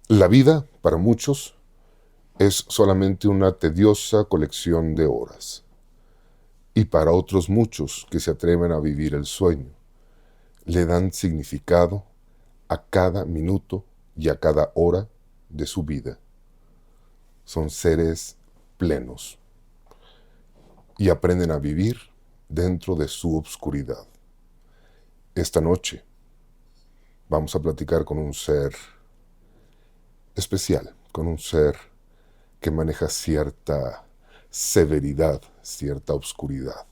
La vida, para muchos, es solamente una tediosa colección de horas. Y para otros muchos que se atreven a vivir el sueño, le dan significado a cada minuto y a cada hora de su vida. Son seres plenos y aprenden a vivir dentro de su obscuridad. Esta noche vamos a platicar con un ser especial, con un ser que maneja cierta severidad, cierta obscuridad.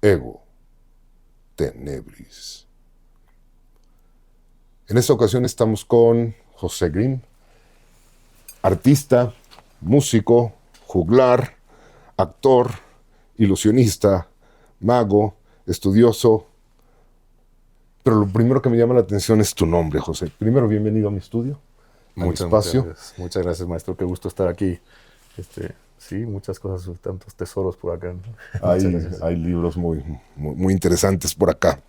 Ego Tenebris. En esta ocasión estamos con José Grimm, artista, músico, juglar, actor, ilusionista, mago, estudioso. Pero lo primero que me llama la atención es tu nombre, José. Primero, bienvenido a mi estudio, a mi Muchas espacio. gracias. Muchas gracias, maestro. Qué gusto estar aquí. Sí, muchas cosas, tantos tesoros por acá, ¿no? Muchas gracias. Hay libros muy interesantes por acá.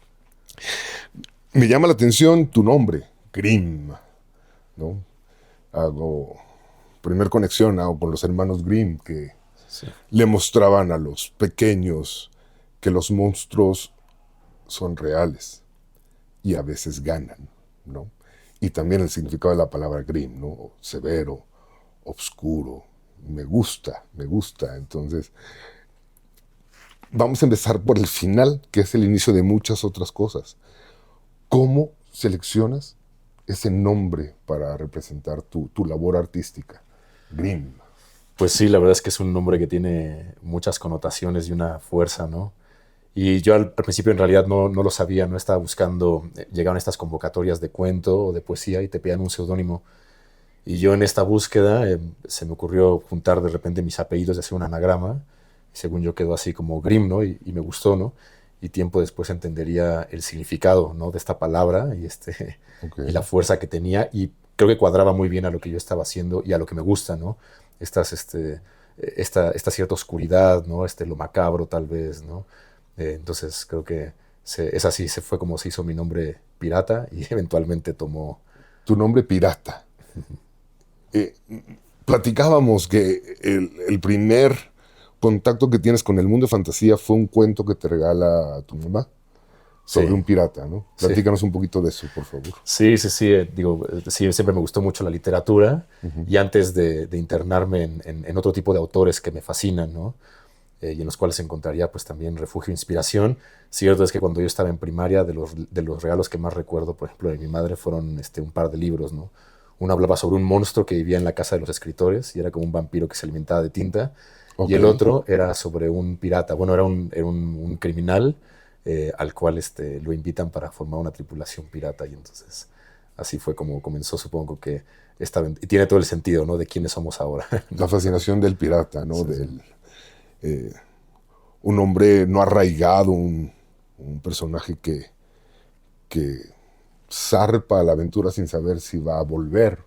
Me llama la atención tu nombre, Grimm, ¿no? Hago hago con los hermanos Grimm que Sí. le mostraban a los pequeños que los monstruos son reales y a veces ganan, ¿no? Y también el significado de la palabra Grimm, ¿no? Severo, obscuro, me gusta. Entonces, vamos a empezar por el final, que es el inicio de muchas otras cosas. ¿Cómo seleccionas ese nombre para representar tu labor artística? Grimm. Pues sí, la verdad es que es un nombre que tiene muchas connotaciones y una fuerza, ¿no? Y yo al principio en realidad no lo sabía, no estaba buscando, llegaban estas convocatorias de cuento o de poesía y te pedían un seudónimo. Y yo en esta búsqueda se me ocurrió juntar de repente mis apellidos y hacer un anagrama. Según yo quedó así como Grimm, ¿no? Y me gustó, ¿no? Y tiempo después entendería el significado, ¿no? De esta palabra y la Okay. fuerza que tenía. Y creo que cuadraba muy bien a lo que yo estaba haciendo y a lo que me gusta, ¿no? Estas, esta cierta oscuridad, ¿no? Lo macabro tal vez, ¿no? Entonces creo que es así, se fue como se hizo mi nombre pirata y eventualmente tomó. Tu nombre pirata. Eh, Platicábamos que el primer contacto que tienes con el mundo de fantasía fue un cuento que te regala tu mamá sobre Sí, un pirata, ¿no? sí. Platícanos un poquito de eso, por favor. Sí, sí, sí. Digo, sí, siempre me gustó mucho la literatura Uh-huh. y antes de internarme en otro tipo de autores que me fascinan, ¿no? Y en los cuales encontraría pues también refugio e inspiración. Cierto es que cuando yo estaba en primaria, de los regalos que más recuerdo, por ejemplo, de mi madre fueron un par de libros, ¿no? Uno hablaba sobre un monstruo que vivía en la casa de los escritores y era como un vampiro que se alimentaba de tinta. Y Ok. el otro era sobre un pirata, bueno, era un criminal al cual lo invitan para formar una tripulación pirata y entonces así fue como comenzó, supongo que y tiene todo el sentido, ¿no? De quiénes somos ahora, La ¿no? fascinación del pirata, ¿no? Sí, sí. Eh, un hombre no arraigado, un personaje que zarpa a la aventura sin saber si va a volver.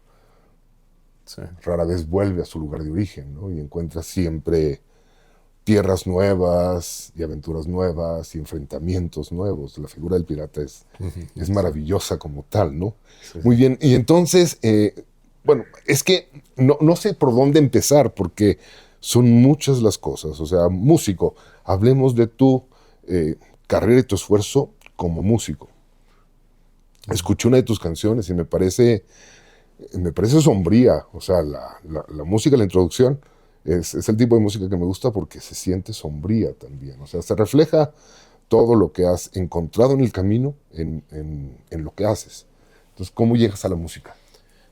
Sí. Rara vez vuelve a su lugar de origen, ¿no? Y encuentra siempre tierras nuevas y aventuras nuevas y enfrentamientos nuevos. La figura del pirata es Sí, maravillosa como tal, ¿no? sí, Muy sí. bien, y entonces, bueno, es que no sé por dónde empezar porque son muchas las cosas. O sea, músico, hablemos de tu eh, carrera y tu esfuerzo como músico. Escuché una de tus canciones y me parece sombría. O sea, la música, la introducción, es el tipo de música que me gusta porque se siente sombría también. O sea, se refleja todo lo que has encontrado en el camino en lo que haces. Entonces, ¿cómo llegas a la música?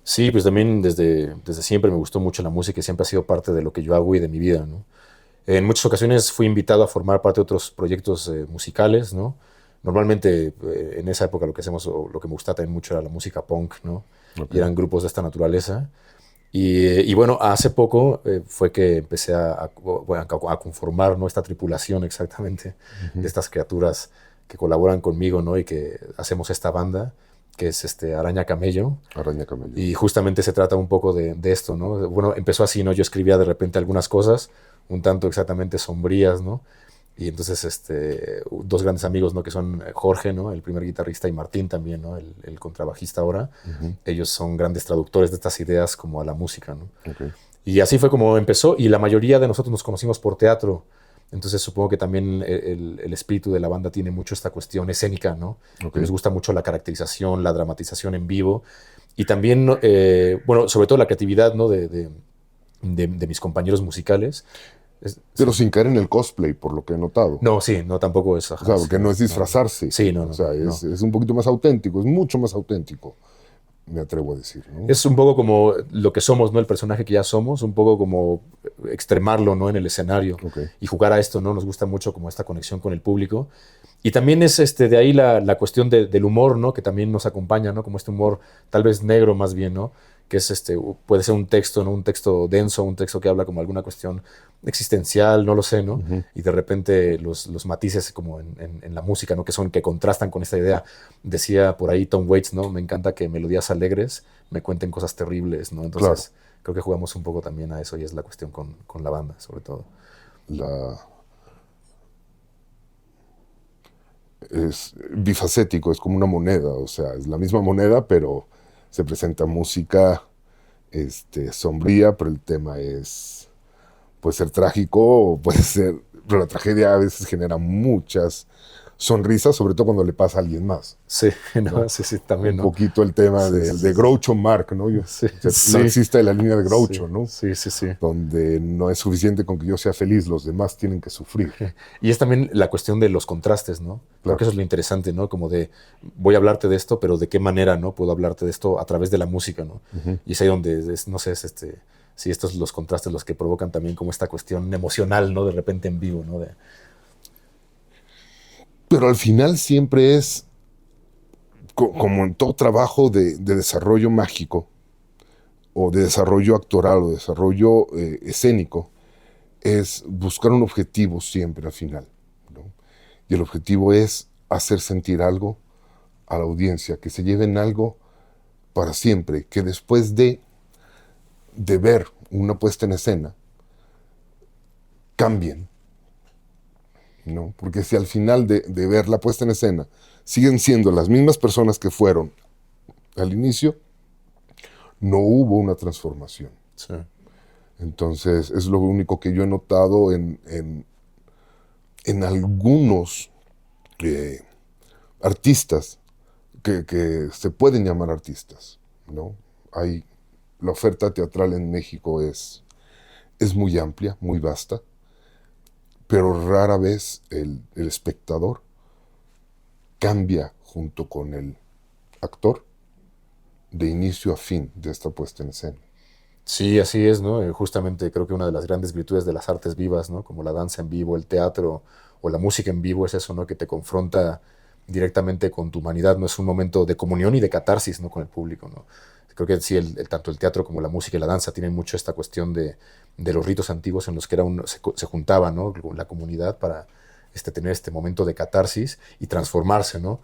Sí, pues también desde siempre me gustó mucho la música y siempre ha sido parte de lo que yo hago y de mi vida, ¿no? En muchas ocasiones fui invitado a formar parte de otros proyectos musicales, ¿no? Normalmente en esa época lo que hacemos, o lo que me gustaba también mucho era la música punk, ¿no? Ok, Y eran grupos de esta naturaleza. Y bueno, hace poco fue que empecé bueno, a conformar, ¿no? Esta tripulación exactamente de ujú. estas criaturas que colaboran conmigo, ¿no? Y que hacemos esta banda, que es Araña Camello. Araña Camello. Y justamente se trata un poco de esto, ¿no? Bueno, empezó así, ¿no? Yo escribía de repente algunas cosas un tanto exactamente sombrías, ¿no? Y entonces dos grandes amigos, ¿no? Que son Jorge, ¿no? El primer guitarrista, y Martín también, ¿no? El contrabajista ahora. Ellos son grandes traductores de estas ideas como a la música, ¿no? Okay. Y así fue como empezó, y la mayoría de nosotros nos conocimos por teatro. Entonces supongo que también el espíritu de la banda tiene mucho esta cuestión escénica, ¿no? Okay. Que nos gusta mucho la caracterización, la dramatización en vivo. Y también, bueno, sobre todo la creatividad, ¿no? De mis compañeros musicales. Pero sin caer en el cosplay, por lo que he notado. No, sí, no, tampoco es. Ajá, o sea, porque sí, no es disfrazarse. Sí, no, o sea, no. es un poquito más auténtico, es mucho más auténtico, me atrevo a decir, ¿no? Es un poco como lo que somos, ¿no? El personaje que ya somos, un poco como extremarlo, ¿no? En el escenario. Okay. Y jugar a esto, ¿no? Nos gusta mucho como esta conexión con el público. Y también es de ahí la cuestión del humor, ¿no? Que también nos acompaña, ¿no? Como este humor tal vez negro más bien, ¿no? Que es puede ser un texto, ¿no? Un texto denso, un texto que habla como alguna cuestión existencial, no lo sé, ¿no? Y de repente los matices como en la música, ¿no? Que contrastan con esta idea. Decía por ahí Tom Waits, ¿no? Me encanta que melodías alegres me cuenten cosas terribles, ¿no? Entonces creo que jugamos un poco también a eso, y es la cuestión con la banda, sobre todo. Es bifacético, es como una moneda, o sea, es la misma moneda, pero se presenta música sombría, pero el tema puede ser trágico, o puede ser, pero la tragedia a veces genera muchas sonrisas, sobre todo cuando le pasa a alguien más. Sí, ¿no? Sí, también, Un ¿no? poquito el tema de Groucho Marx, ¿no? No existe la línea de Groucho, ¿no? Sí. Donde no es suficiente con que yo sea feliz, los demás tienen que sufrir. Y es también la cuestión de los contrastes, ¿no? Creo que eso es lo interesante, ¿no? Como voy a hablarte de esto, pero ¿de qué manera, no? Puedo hablarte de esto a través de la música, ¿no? Y es ahí donde, no sé, sí, estos los contrastes los que provocan también como esta cuestión emocional, ¿no? De repente en vivo, ¿no? Pero al final siempre es, como en todo trabajo de desarrollo mágico, o de desarrollo actoral, o de desarrollo escénico, es buscar un objetivo siempre al final, ¿no? Y el objetivo es hacer sentir algo a la audiencia, que se lleven algo para siempre, que después de ver una puesta en escena, cambien, ¿no? Porque si al final de ver la puesta en escena siguen siendo las mismas personas que fueron al inicio, no hubo una transformación. Sí. Entonces, es lo único que yo he notado en algunos artistas que se pueden llamar artistas, ¿no? La oferta teatral en México es muy amplia, muy vasta, pero rara vez el espectador cambia junto con el actor de inicio a fin de esta puesta en escena. Sí, así es, ¿no? Justamente creo que una de las grandes virtudes de las artes vivas, ¿no? Como la danza en vivo, el teatro o la música en vivo, es eso, ¿no? Que te confronta directamente con tu humanidad, ¿no? Es un momento de comunión y de catarsis, ¿no? Con el público, ¿no? Creo que sí, tanto el teatro como la música y la danza tienen mucho esta cuestión de los ritos antiguos en los que se juntaba, ¿no? La comunidad para tener este momento de catarsis y transformarse, ¿no?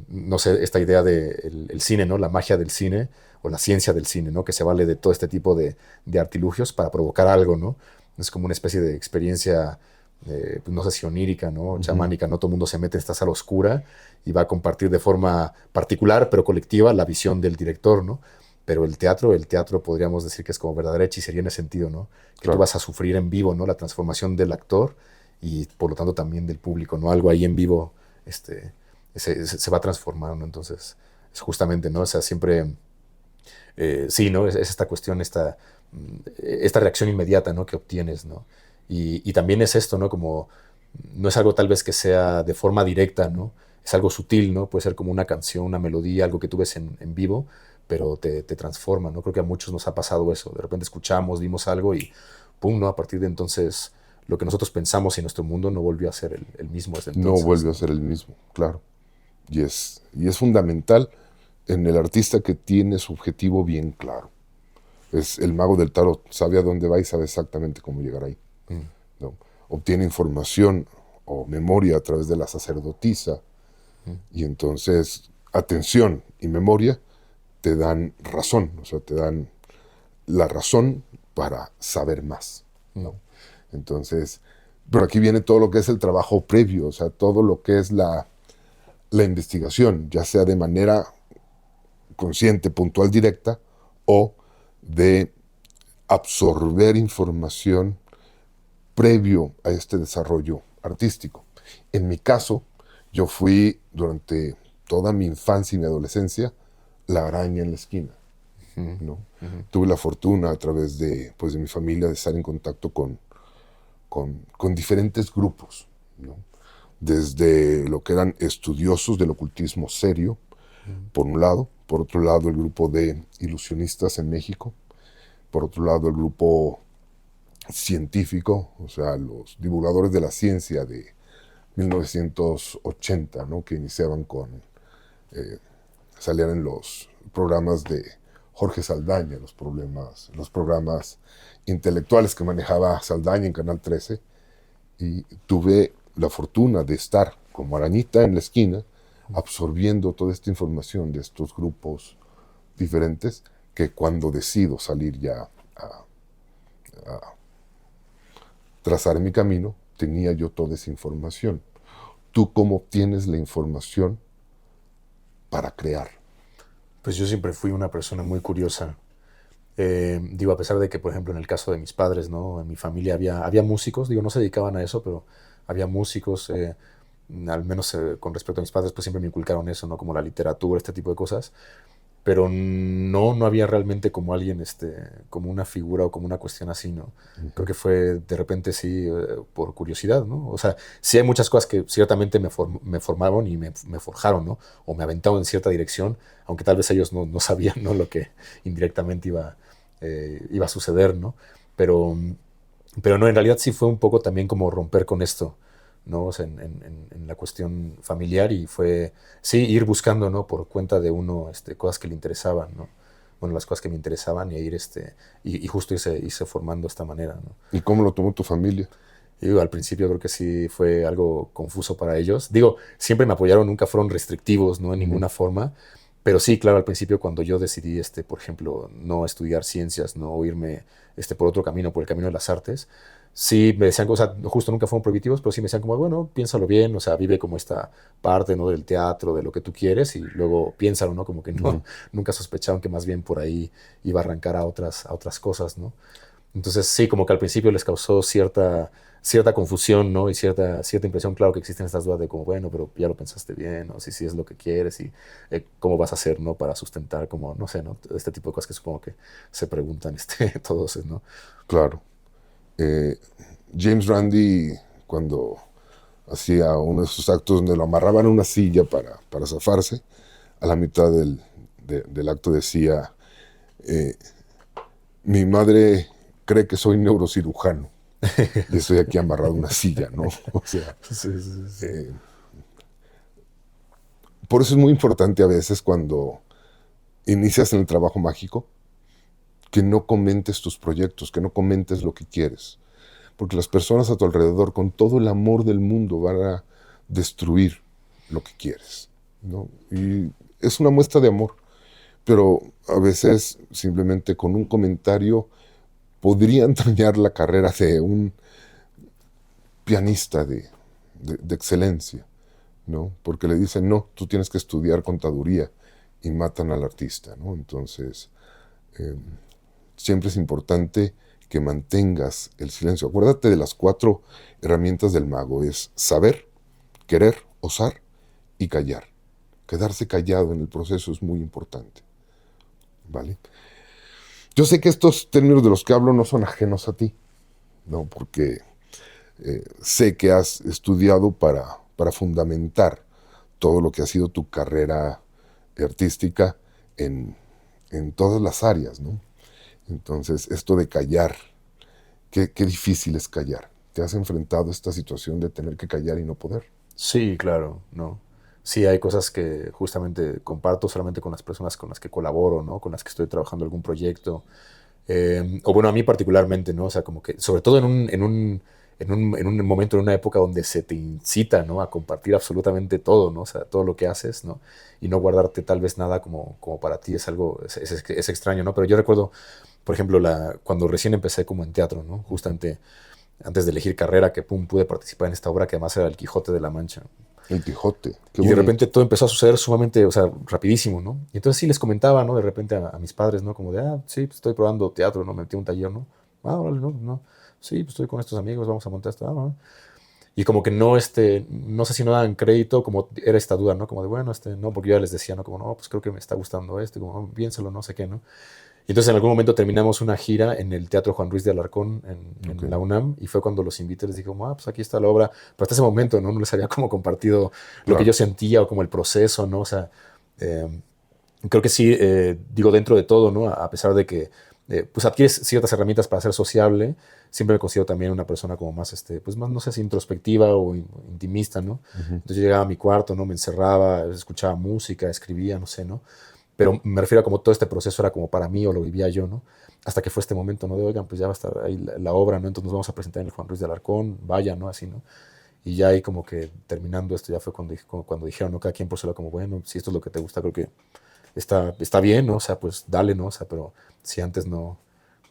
No sé, esta idea del el cine, ¿no? La magia del cine o la ciencia del cine, ¿no? Que se vale de todo este tipo de artilugios para provocar algo, ¿no? Es como una especie de experiencia, pues no sé si onírica, ¿no? Chamánica, ¿no? Todo el mundo se mete en esta sala oscura y va a compartir de forma particular, pero colectiva, la visión del director, ¿no? Pero el teatro podríamos decir que es como verdadera hechicería en ese sentido, ¿no? Que Claro. tú vas a sufrir en vivo, ¿no? La transformación del actor y por lo tanto también del público, ¿no? Algo ahí en vivo, se va transformando. Entonces, es justamente, ¿no? O sea, siempre, sí, ¿no? Es esta cuestión, esta reacción inmediata, ¿no? Que obtienes, ¿no? Y también es esto, ¿no? Como, no es algo tal vez que sea de forma directa, ¿no? Es algo sutil, ¿no? Puede ser como una canción, una melodía, algo que tú ves en vivo, pero te transforma, ¿no? Creo que a muchos nos ha pasado eso. De repente escuchamos, vimos algo y pum, ¿no? A partir de entonces, lo que nosotros pensamos en nuestro mundo no volvió a ser el mismo desde entonces. No vuelve a ser el mismo, claro. Y es fundamental en el artista que tiene su objetivo bien claro. Es el mago del tarot, sabe a dónde va y sabe exactamente cómo llegar ahí, ¿no? Obtiene información o memoria a través de la sacerdotisa, y entonces atención y memoria te dan razón, o sea, te dan la razón para saber más, ¿no? Entonces, Pero aquí viene todo lo que es el trabajo previo, o sea, todo lo que es la investigación, ya sea de manera consciente, puntual, directa, o de absorber información previo a este desarrollo artístico. En mi caso, yo fui durante toda mi infancia y mi adolescencia la araña en la esquina, ¿no? Tuve la fortuna a través de, pues, de mi familia de estar en contacto con diferentes grupos, ¿no? Desde lo que eran estudiosos del ocultismo serio, por un lado, por otro lado el grupo de ilusionistas en México, por otro lado el grupo científico, o sea, los divulgadores de la ciencia de 1980, ¿no? Que iniciaban con, salían en los programas de Jorge Saldaña, los programas intelectuales que manejaba Saldaña en Canal 13, y tuve la fortuna de estar como arañita en la esquina, absorbiendo toda esta información de estos grupos diferentes, que cuando decido salir ya a trazar mi camino, tenía yo toda esa información. ¿Tú cómo obtienes la información para crear? Pues yo siempre fui una persona muy curiosa. Digo, a pesar de que, por ejemplo, en el caso de mis padres, ¿no? En mi familia había músicos, digo, no se dedicaban a eso, pero había músicos, al menos con respecto a mis padres, pues siempre me inculcaron eso, ¿no? Como la literatura, este tipo de cosas. Pero no había realmente como alguien, como una figura o como una cuestión así, ¿no? Creo que fue de repente sí, por curiosidad, ¿no? O sea, sí hay muchas cosas que ciertamente me formaron y me forjaron, ¿no? O me aventaron en cierta dirección, aunque tal vez ellos no sabían, ¿no? Lo que indirectamente iba a suceder, ¿no? Pero, pero no, en realidad sí fue un poco también como romper con esto, ¿no? O sea, en la cuestión familiar y fue, sí, ir buscando, ¿no? Por cuenta de uno, cosas que le interesaban, ¿no? Bueno, las cosas que me interesaban y ir, y justo irse formando de esta manera, ¿no? ¿Y cómo lo tomó tu familia? Y digo, al principio creo que sí fue algo confuso para ellos. Digo, siempre me apoyaron, nunca fueron restrictivos, ¿no? En ninguna forma. Pero sí, claro, al principio cuando yo decidí, por ejemplo, no estudiar ciencias, no o irme por otro camino, por el camino de las artes, sí me decían, o sea, justo nunca fueron prohibitivos, pero sí me decían como, bueno, piénsalo bien, o sea, vive como esta parte, ¿no? Del teatro, de lo que tú quieres y luego piénsalo, ¿no? Como que no, nunca sospechaban que más bien por ahí iba a arrancar a otras cosas, ¿no? Entonces sí, como que al principio les causó cierta confusión, ¿no? Y cierta impresión, claro que existen estas dudas de como, bueno, pero ya lo pensaste bien, o si sí es lo que quieres y cómo vas a hacer, ¿no? Para sustentar, como, no sé, ¿no? Este tipo de cosas que supongo que se preguntan todos, ¿no? Claro. James Randi, cuando hacía uno de sus actos donde lo amarraban a una silla para zafarse, a la mitad del acto decía, mi madre cree que soy neurocirujano y estoy aquí amarrado a una silla, ¿no? O sea, Sí, sí, sí. por eso es muy importante a veces cuando inicias en el trabajo mágico que no comentes tus proyectos, que no comentes lo que quieres, porque las personas a tu alrededor con todo el amor del mundo van a destruir lo que quieres, ¿no? Y es una muestra de amor, pero a veces simplemente con un comentario podrían dañar la carrera de un pianista de excelencia, ¿no? Porque le dicen, no, tú tienes que estudiar contaduría y matan al artista, ¿no? Entonces, siempre es importante que mantengas el silencio. Acuérdate de las 4 herramientas del mago. Es saber, querer, osar y callar. Quedarse callado en el proceso es muy importante, ¿vale? Yo sé que estos términos de los que hablo no son ajenos a ti, ¿no? Porque sé que has estudiado para fundamentar todo lo que ha sido tu carrera artística en todas las áreas, ¿no? Entonces, esto de callar, qué difícil es callar. ¿Te has enfrentado a esta situación de tener que callar y no poder? Sí, claro, ¿no? Sí, hay cosas que justamente comparto solamente con las personas con las que colaboro, ¿no? Con las que estoy trabajando algún proyecto. O bueno, a mí particularmente, ¿no? O sea, como que, sobre todo en un momento, en una época donde se te incita, ¿no? A compartir absolutamente todo, ¿no? O sea, todo lo que haces, ¿no? Y no guardarte tal vez nada como para ti es algo, es extraño, ¿no? Pero yo recuerdo, por ejemplo, cuando recién empecé como en teatro, ¿no? Justamente antes de elegir carrera, que pude participar en esta obra que además era El Quijote de la Mancha. El Quijote. Qué Y de bonito. repente todo empezó a suceder sumamente, o sea, rapidísimo, ¿no? Y entonces sí les comentaba, ¿no? De repente a mis padres, ¿no? Como de, sí, pues estoy probando teatro, ¿no? Me metí a un taller, ¿no? Órale, no, no. Sí, pues estoy con estos amigos, vamos a montar esto. Bueno. Y como que no, no sé si no dan crédito, como era esta duda, ¿no? Como de, bueno, no, porque yo ya les decía, ¿no? Como, no, pues creo que me está gustando esto, y como, no, piénsalo, no sé qué, ¿no? Y entonces en algún momento terminamos una gira en el Teatro Juan Ruiz de Alarcón Ok. en la UNAM, y fue cuando los invité, les dije, como, pues aquí está la obra, pero hasta ese momento, ¿no? No les había como compartido lo que Claro. yo sentía o como el proceso, ¿no? O sea, eh, creo que sí, digo, dentro de todo, ¿no? A pesar de que pues adquieres ciertas herramientas para ser sociable, siempre me considero también una persona como más, pues más, no sé si introspectiva o intimista, ¿no? Ujú. Entonces yo llegaba a mi cuarto, ¿no? Me encerraba, escuchaba música, escribía, no sé, ¿no? Pero me refiero a como todo este proceso era como para mí o lo vivía yo, ¿no? Hasta que fue este momento, ¿no? De, oigan, pues ya va a estar ahí la obra, ¿no? Entonces nos vamos a presentar en el Juan Ruiz de Alarcón, vaya, ¿no? Así, ¿no? Y ya ahí como que terminando esto ya fue cuando dijeron, ¿no? Cada quien por su lado como, bueno, si esto es lo que te gusta, creo que está bien, ¿no? O sea, pues dale, ¿no? O sea, pero si antes no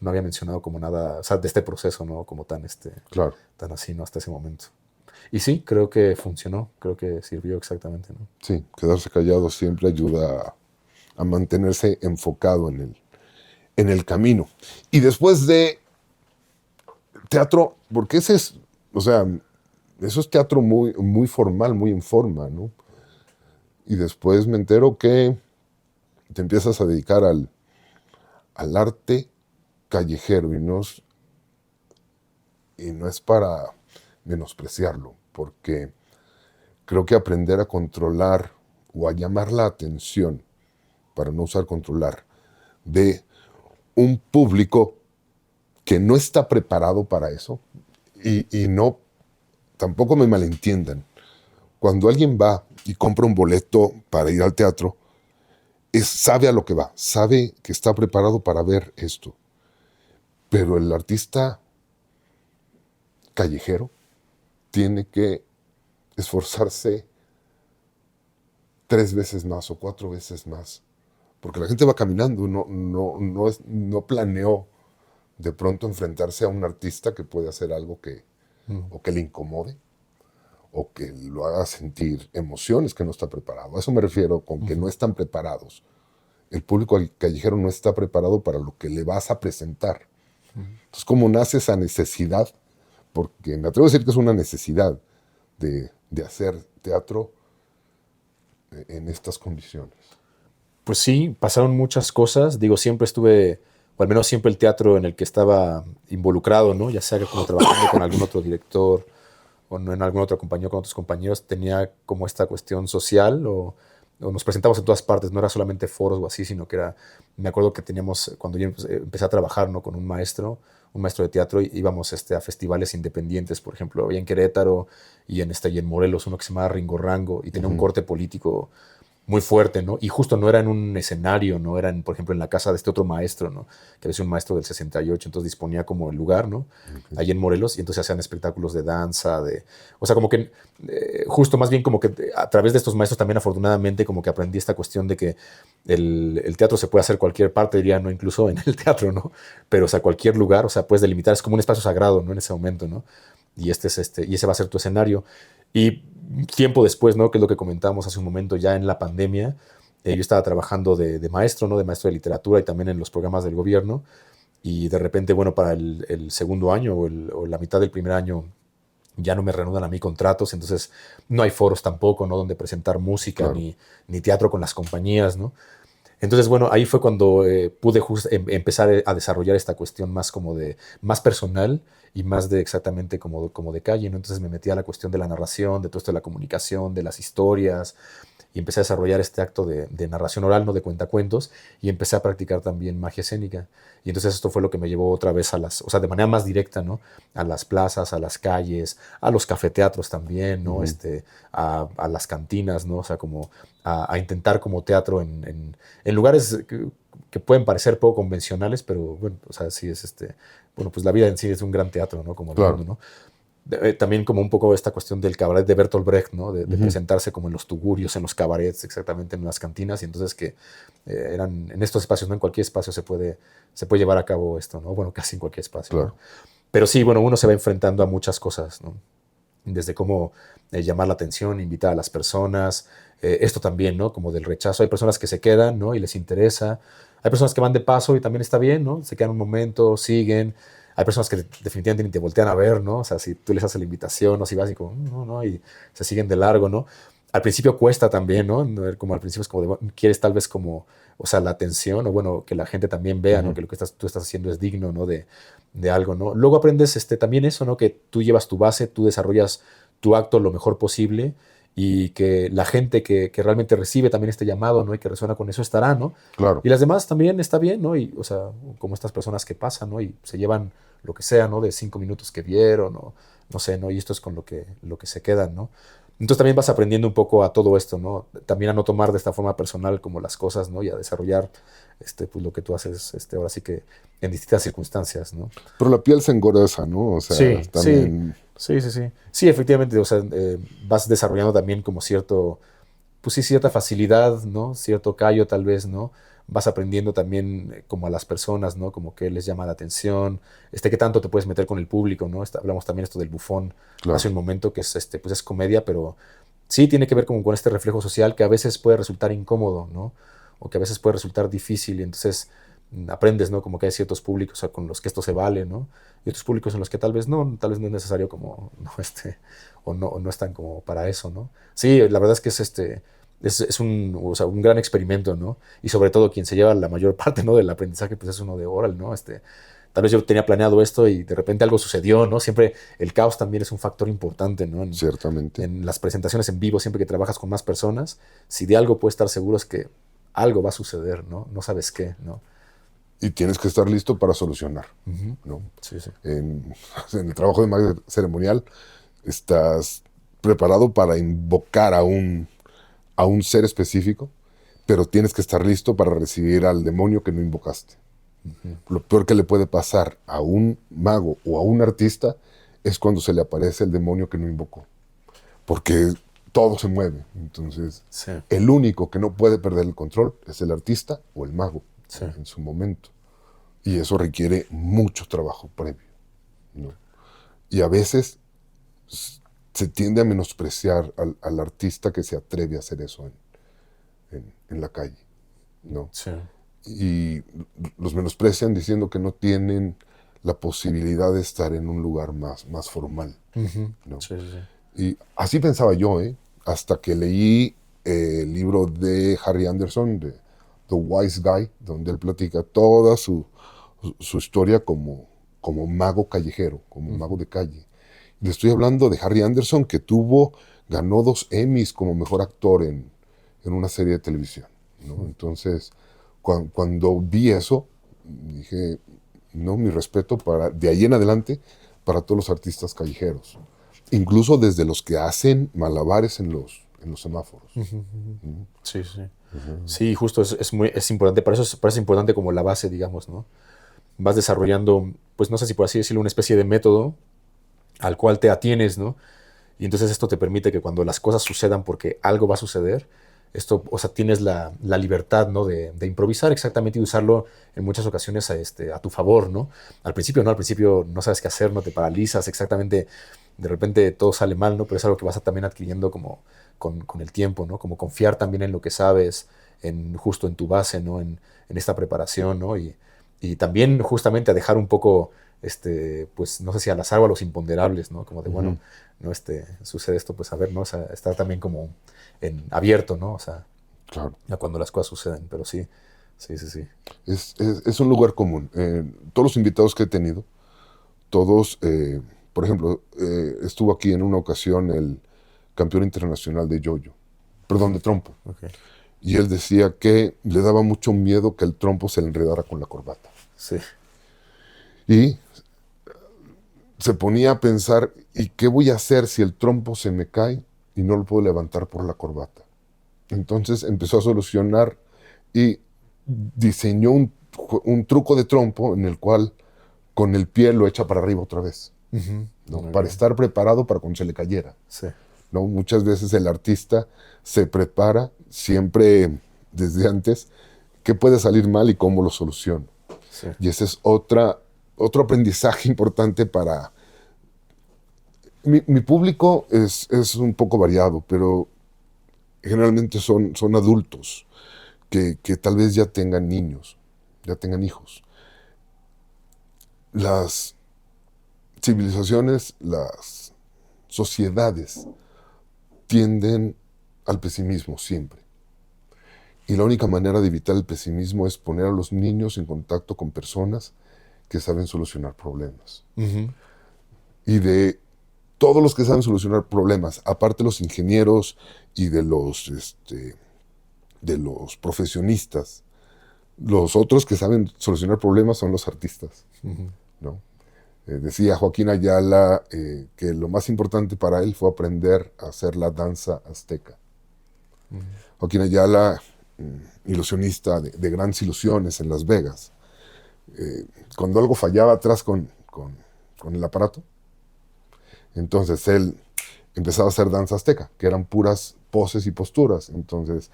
había mencionado como nada, o sea, de este proceso, ¿no? Como Claro. tan así, ¿no? Hasta ese momento. Y sí, creo que funcionó, creo que sirvió exactamente, ¿no? Sí, quedarse callado siempre ayuda a mantenerse enfocado en el camino. Y después de teatro, porque ese es, o sea, eso es teatro muy, muy formal, muy en forma, ¿no? Y después me entero que te empiezas a dedicar al arte callejero y no es para menospreciarlo, porque creo que aprender a controlar o a llamar la atención, para no usar controlar, de un público que no está preparado para eso y no, tampoco me malentiendan. Cuando alguien va y compra un boleto para ir al teatro, sabe a lo que va, sabe que está preparado para ver esto. Pero el artista callejero tiene que esforzarse 3 veces más o 4 veces más. Porque la gente va caminando, no planeó de pronto enfrentarse a un artista que puede hacer algo que Mm. o que le incomode o que lo haga sentir emociones que no está preparado. A eso me refiero con que Ujú. no están preparados. El público callejero no está preparado para lo que le vas a presentar. Ujú. Entonces, ¿cómo nace esa necesidad? Porque me atrevo a decir que es una necesidad de hacer teatro en estas condiciones. Pues sí, pasaron muchas cosas. Digo, siempre estuve, o al menos siempre el teatro en el que estaba involucrado, ¿no? Ya sea que como trabajando con algún otro director o no en algún otro compañero con otros compañeros, tenía como esta cuestión social o nos presentamos en todas partes, no era solamente foros o así, sino que era, me acuerdo que teníamos, cuando yo empecé a trabajar, ¿no? Con un maestro de teatro, íbamos a festivales independientes, por ejemplo, había en Querétaro y en Morelos, uno que se llamaba Ringo Rango, y tenía un Ujú. corte político muy fuerte, ¿no? Y justo no era en un escenario, no era, por ejemplo, en la casa de este otro maestro, ¿no? Que es un maestro del 68, entonces disponía como el lugar, ¿no? Okay. Ahí en Morelos, y entonces hacían espectáculos de danza, o sea, como que, justo más bien como que a través de estos maestros también afortunadamente como que aprendí esta cuestión de que el teatro se puede hacer cualquier parte, diría, ¿no? Incluso en el teatro, ¿no? Pero, o sea, cualquier lugar, o sea, puedes delimitar, es como un espacio sagrado, ¿no? En ese momento, ¿no? Y y ese va a ser tu escenario. Y tiempo después, ¿no? Que es lo que comentábamos hace un momento, ya en la pandemia, yo estaba trabajando de maestro, ¿no? De maestro de literatura y también en los programas del gobierno. Y de repente, bueno, para el segundo año o la mitad del primer año ya no me reanudan a mí contratos, entonces no hay foros tampoco, ¿no? Donde presentar música Claro. ni teatro con las compañías, ¿no? Entonces, bueno, ahí fue cuando pude empezar a desarrollar esta cuestión más como más personal y más de exactamente como de calle, ¿no? Entonces me metí a la cuestión de la narración, de todo esto de la comunicación, de las historias, y empecé a desarrollar este acto de narración oral, no de cuentacuentos, y empecé a practicar también magia escénica. Y entonces esto fue lo que me llevó otra vez o sea, de manera más directa, ¿no? A las plazas, a las calles, a los cafeteatros también, ¿no? Ujú. A las cantinas, ¿no? O sea, como a intentar como teatro en lugares que pueden parecer poco convencionales, pero bueno, o sea, sí es bueno, pues la vida en sí es un gran teatro, ¿no? Como el mundo, Claro. ¿no? También como un poco esta cuestión del cabaret de Bertolt Brecht, ¿no? De Ujú. presentarse como en los tugurios, en los cabarets, exactamente en las cantinas, y entonces que eran en estos espacios, ¿no? En cualquier espacio se puede llevar a cabo esto, ¿no? Bueno, casi en cualquier espacio, ¿no? Claro. Pero sí, bueno, uno se va enfrentando a muchas cosas, ¿no? Desde cómo llamar la atención, invitar a las personas, esto también, ¿no? Como del rechazo. Hay personas que se quedan, ¿no? Y les interesa. Hay personas que van de paso y también está bien, ¿no? Se quedan un momento, siguen. Hay personas que definitivamente ni te voltean a ver, ¿no? O sea, si tú les haces la invitación o si vas y como, no, no, y se siguen de largo, ¿no? Al principio cuesta también, ¿no? Como al principio es como de, bueno, quieres tal vez como, o sea, la atención o bueno, que la gente también vea, ¿no? Ujú. Que lo que tú estás haciendo es digno, ¿no? De algo, ¿no? Luego aprendes también eso, ¿no? Que tú llevas tu base, tú desarrollas tu acto lo mejor posible y que la gente que realmente recibe también este llamado, ¿no? Y que resuena con eso estará, ¿no? Claro. Y las demás también está bien, ¿no? Y, o sea, como estas personas que pasan, ¿no? Y se llevan lo que sea, ¿no? De 5 minutos que vieron, o no sé, ¿no? Y esto es con lo que se quedan, ¿no? Entonces también vas aprendiendo un poco a todo esto, ¿no? También a no tomar de esta forma personal como las cosas, ¿no? Y a desarrollar, pues lo que tú haces, ahora sí que en distintas circunstancias, ¿no? Pero la piel se engorda, ¿no? O sea, Sí, sí, también, sí, sí, sí. Sí, efectivamente, o sea, vas desarrollando también como pues sí, cierta facilidad, ¿no? Cierto callo tal vez, ¿no? Vas aprendiendo también como a las personas, ¿no? Como que les llama la atención, qué tanto te puedes meter con el público, ¿no? Hablamos también esto del bufón hace claro. un momento, que es, pues es comedia, pero sí tiene que ver como con este reflejo social que a veces puede resultar incómodo, ¿no? O que a veces puede resultar difícil y entonces aprendes, ¿no? Como que hay ciertos públicos con los que esto se vale, ¿no? Y otros públicos en los que tal vez no es necesario como, no, o no están como para eso, ¿no? Sí, la verdad es que es un, o sea, un gran experimento, ¿no? Y sobre todo quien se lleva la mayor parte, ¿no? Del aprendizaje, pues es uno de oral, ¿no? Tal vez yo tenía planeado esto y de repente algo sucedió, ¿no? Siempre el caos también es un factor importante, ¿no? Ciertamente. En las presentaciones en vivo, siempre que trabajas con más personas, si de algo puedes estar seguro es que algo va a suceder, ¿no? No sabes qué, ¿no? Y tienes que estar listo para solucionar, Ujú. ¿no? Sí, sí. En, en el trabajo de mago ceremonial estás preparado para invocar a un ser específico, pero tienes que estar listo para recibir al demonio que no invocaste. Ujú. Lo peor que le puede pasar a un mago o a un artista es cuando se le aparece el demonio que no invocó, porque todo se mueve. Entonces, Sí, el único que no puede perder el control es el artista o el mago sí. en su momento. Y eso requiere mucho trabajo previo, ¿no? Y a veces se tiende a menospreciar al artista que se atreve a hacer eso en la calle, ¿no? Sí. Y los menosprecian diciendo que no tienen la posibilidad de estar en un lugar más formal, Ujú. ¿no? Sí, sí, sí. Y así pensaba yo, ¿eh? Hasta que leí el libro de Harry Anderson, de The Wise Guy, donde él platica toda su historia como mago callejero, como mago Ujú. de calle. Le estoy hablando de Harry Anderson, que ganó 2 Emmys como mejor actor en una serie de televisión, ¿no? Entonces, cuando vi eso, dije, no, mi respeto de ahí en adelante para todos los artistas callejeros, incluso desde los que hacen malabares en los semáforos. Ujú, ujú. ¿No? Sí, sí. Sí, justo es importante, para eso es importante como la base, digamos, ¿no? Vas desarrollando, pues no sé si por así decirlo, una especie de método al cual te atienes, ¿no? Y entonces esto te permite que cuando las cosas sucedan porque algo va a suceder, o sea, tienes la libertad, ¿no? De improvisar exactamente y usarlo en muchas ocasiones a tu favor, ¿no? Al principio, ¿no? Al principio no sabes qué hacer, no te paralizas exactamente, de repente todo sale mal, ¿no? Pero es algo que vas también adquiriendo como con el tiempo, ¿no? Como confiar también en lo que sabes, justo en tu base, ¿no? En esta preparación, ¿no? Y también justamente a dejar un poco, pues no sé si al azar o a los imponderables, ¿no? Como de, bueno, Ujú. no sucede esto, pues a ver, ¿no? O sea, estar también como abierto, ¿no? O sea, Claro. a cuando las cosas suceden, pero sí, sí, sí, sí. Es un lugar común. Todos los invitados que he tenido, todos, por ejemplo, estuvo aquí en una ocasión el campeón internacional de yoyo, perdón, de trompo. Ok. Y él decía que le daba mucho miedo que el trompo se le enredara con la corbata. Sí. Y se ponía a pensar, ¿y qué voy a hacer si el trompo se me cae y no lo puedo levantar por la corbata? Entonces empezó a solucionar y diseñó un truco de trompo en el cual con el pie lo echa para arriba otra vez, Ujú. ¿no? Ok. Para estar preparado para cuando se le cayera, Sí, ¿no? Muchas veces el artista se prepara siempre desde antes qué puede salir mal y cómo lo soluciona. sí. Y esa es otra otro aprendizaje importante para... Mi público es un poco variado, pero generalmente son adultos que tal vez ya tengan niños, ya tengan hijos. Las civilizaciones, las sociedades tienden al pesimismo siempre. Y la única manera de evitar el pesimismo es poner a los niños en contacto con personas que saben solucionar problemas. Ujú. Y de todos los que saben solucionar problemas, aparte de los ingenieros y de los profesionistas, los otros que saben solucionar problemas son los artistas, Ujú. ¿no? Decía Joaquín Ayala que lo más importante para él fue aprender a hacer la danza azteca. Ujú. Joaquín Ayala, ilusionista de grandes ilusiones en Las Vegas, cuando algo fallaba atrás con el aparato, entonces él empezaba a hacer danza azteca, que eran puras poses y posturas. Entonces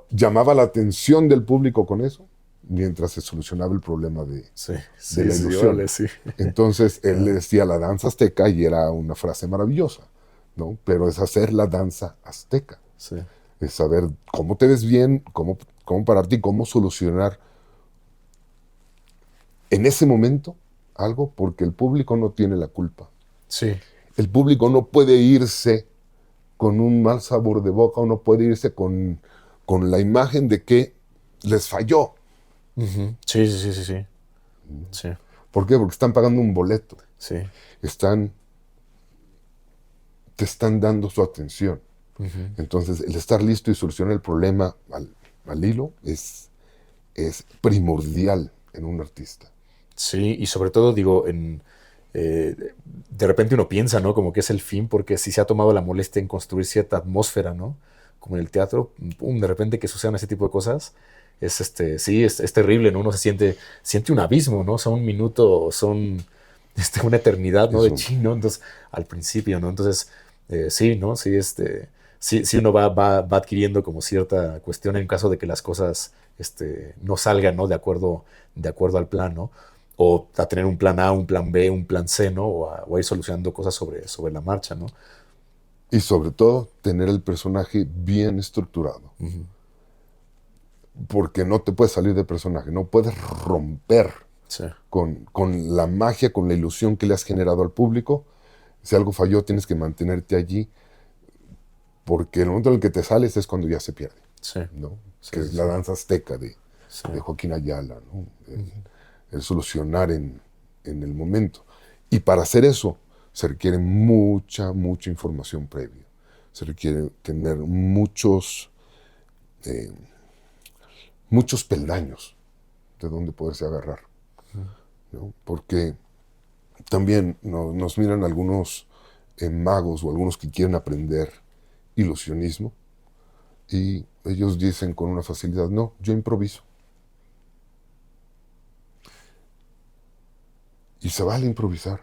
llamaba la atención del público con eso, mientras se solucionaba el problema Sí, de sí, la sí, ilusión. órale, sí. Entonces él le decía la danza azteca y era una frase maravillosa, ¿no? Pero es hacer la danza azteca, Sí, es saber cómo te ves bien, cómo pararte y cómo solucionar en ese momento algo, porque el público no tiene la culpa. sí. El público no puede irse con un mal sabor de boca o no puede irse con la imagen de que les falló. Ujú. Sí, sí, sí, sí, sí. Sí, ¿Por qué? Porque están pagando un boleto. sí. Te están dando su atención. Ujú. Entonces, el estar listo y solucionar el problema al hilo es primordial en un artista. Sí, y sobre todo, digo, de repente uno piensa, ¿no? Como que es el fin, porque si se ha tomado la molestia en construir cierta atmósfera, ¿no? Como en el teatro, pum, de repente que sucedan ese tipo de cosas, sí, es terrible, ¿no? Uno siente un abismo, ¿no? O sea, un minuto, son, una eternidad, ¿no? De Eso. chino, entonces, al principio, ¿no? Entonces, sí, ¿no? Sí, sí uno va adquiriendo como cierta cuestión en caso de que las cosas, no salgan, ¿no? De acuerdo al plan, ¿no? O a tener un plan A, un plan B, un plan C, ¿no? O a ir solucionando cosas sobre la marcha, ¿no? Y sobre todo, tener el personaje bien estructurado. Ujú. Porque no te puedes salir de personaje, no puedes romper Sí, con la magia, con la ilusión que le has generado al público. Si algo falló, tienes que mantenerte allí, porque el momento en el que te sales es cuando ya se pierde, sí, ¿no? sí, Que sí, es la sí. danza azteca Sí. de Joaquín Ayala, ¿no? Ujú. El solucionar en el momento. Y para hacer eso se requiere mucha información previa. Se requiere tener eh, muchos peldaños de donde poderse agarrar, Ujú. ¿no? Porque también nos miran algunos magos o algunos que quieren aprender ilusionismo y ellos dicen con una facilidad, no, yo improviso. Y se vale improvisar.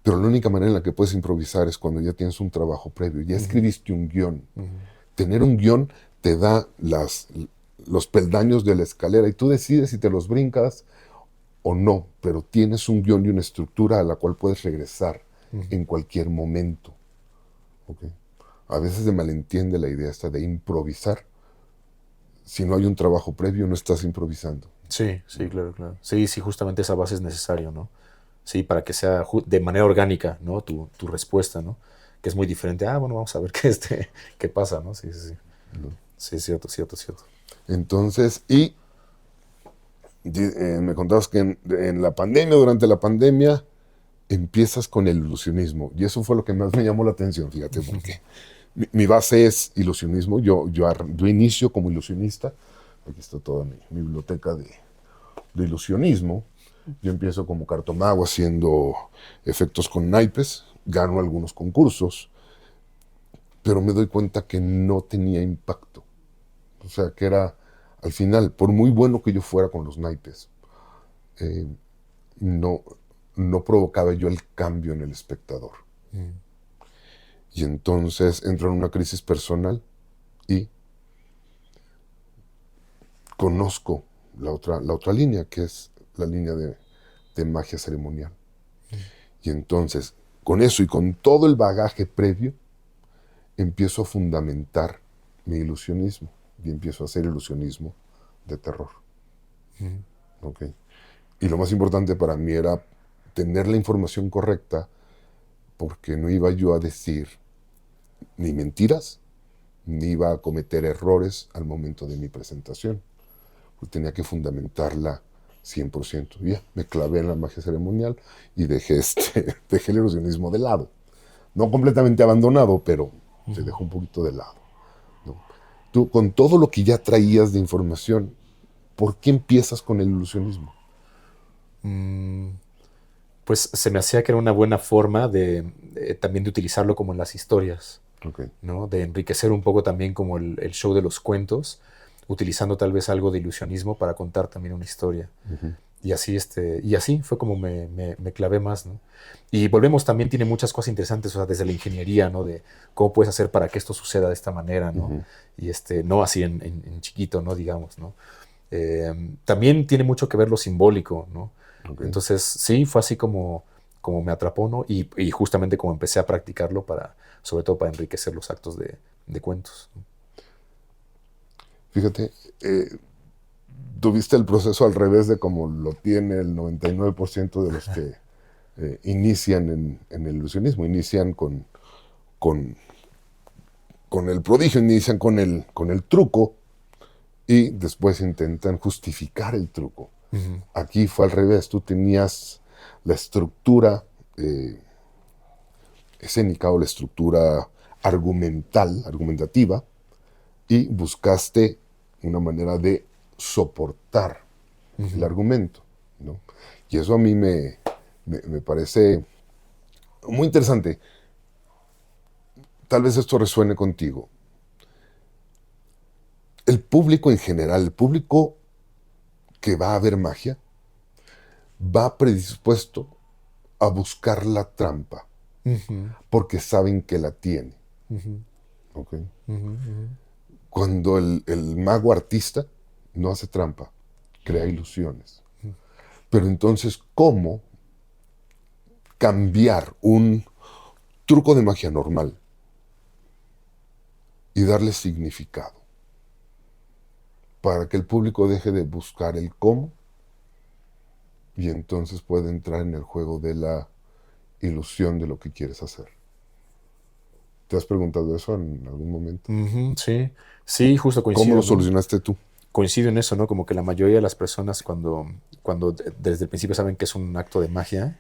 Pero la única manera en la que puedes improvisar es cuando ya tienes un trabajo previo, ya Ujú. escribiste un guión. Ujú. Tener un guión te da los peldaños de la escalera y tú decides si te los brincas o no, pero tienes un guión y una estructura a la cual puedes regresar Ujú. en cualquier momento. ¿Okay? A veces se malentiende la idea esta de improvisar. Si no hay un trabajo previo, no estás improvisando. Sí, sí, claro, claro. Sí, sí, justamente esa base es necesario, ¿no? Sí, para que sea de manera orgánica, ¿no? Tu respuesta, ¿no? Que es muy diferente. Ah, bueno, vamos a ver qué pasa, ¿no? Sí, sí, sí. ¿No? Sí, cierto, cierto, cierto. Entonces, me contabas que en la pandemia, durante la pandemia, empiezas con el ilusionismo. Y eso fue lo que más me llamó la atención, fíjate, porque mi base es ilusionismo. Yo inicio como ilusionista. Aquí está toda mi biblioteca de ilusionismo. Yo empiezo como cartomago haciendo efectos con naipes, gano algunos concursos, pero me doy cuenta que no tenía impacto. O sea, que era, al final, por muy bueno que yo fuera con los naipes, eh, no, no provocaba yo el cambio en el espectador. Mm. Y entonces entro en una crisis personal y conozco la otra línea, que es la línea de magia ceremonial. Y entonces, con eso y con todo el bagaje previo, empiezo a fundamentar mi ilusionismo y empiezo a hacer ilusionismo de terror. ¿Ok? Y lo más importante para mí era tener la información correcta, porque no iba yo a decir ni mentiras, ni iba a cometer errores al momento de mi presentación. Pues tenía que fundamentarla 100%. Y ya, me clavé en la magia ceremonial y dejé el ilusionismo de lado. No completamente abandonado, pero se dejó un poquito de lado, ¿no? Tú, con todo lo que ya traías de información, ¿por qué empiezas con el ilusionismo? Pues se me hacía que era una buena forma también de utilizarlo como en las historias, Okay. ¿no? De enriquecer un poco también como el show de los cuentos, utilizando tal vez algo de ilusionismo para contar también una historia. Y así fue como me clavé más, ¿no? Y volvemos, también tiene muchas cosas interesantes, o sea, desde la ingeniería, ¿no? De cómo puedes hacer para que esto suceda de esta manera, ¿no? Y no así en chiquito, ¿no? Digamos, ¿no? También tiene mucho que ver lo simbólico, ¿no? Okay. Entonces, sí, fue así como me atrapó, ¿no? Y justamente como empecé a practicarlo sobre todo para enriquecer los actos de cuentos, ¿no? Fíjate, tuviste el proceso al revés de como lo tiene el 99% de los que inician en el ilusionismo. Inician con el prodigio, inician con el truco y después intentan justificar el truco. Aquí fue al revés, tú tenías la estructura escénica o la estructura argumentativa, y buscaste una manera de soportar el argumento, ¿no? Y eso a mí me parece muy interesante. Tal vez esto resuene contigo. El público en general, el público que va a ver magia, va predispuesto a buscar la trampa, porque saben que la tiene. ¿Okay? Cuando el mago artista no hace trampa, crea ilusiones. Pero entonces, ¿cómo cambiar un truco de magia normal y darle significado para que el público deje de buscar el cómo y entonces pueda entrar en el juego de la ilusión de lo que quieres hacer? ¿Te has preguntado eso en algún momento? Sí, sí, justo ¿Cómo lo coincido, ¿no? solucionaste tú? Coincido en eso, ¿no? Como que la mayoría de las personas cuando desde el principio saben que es un acto de magia,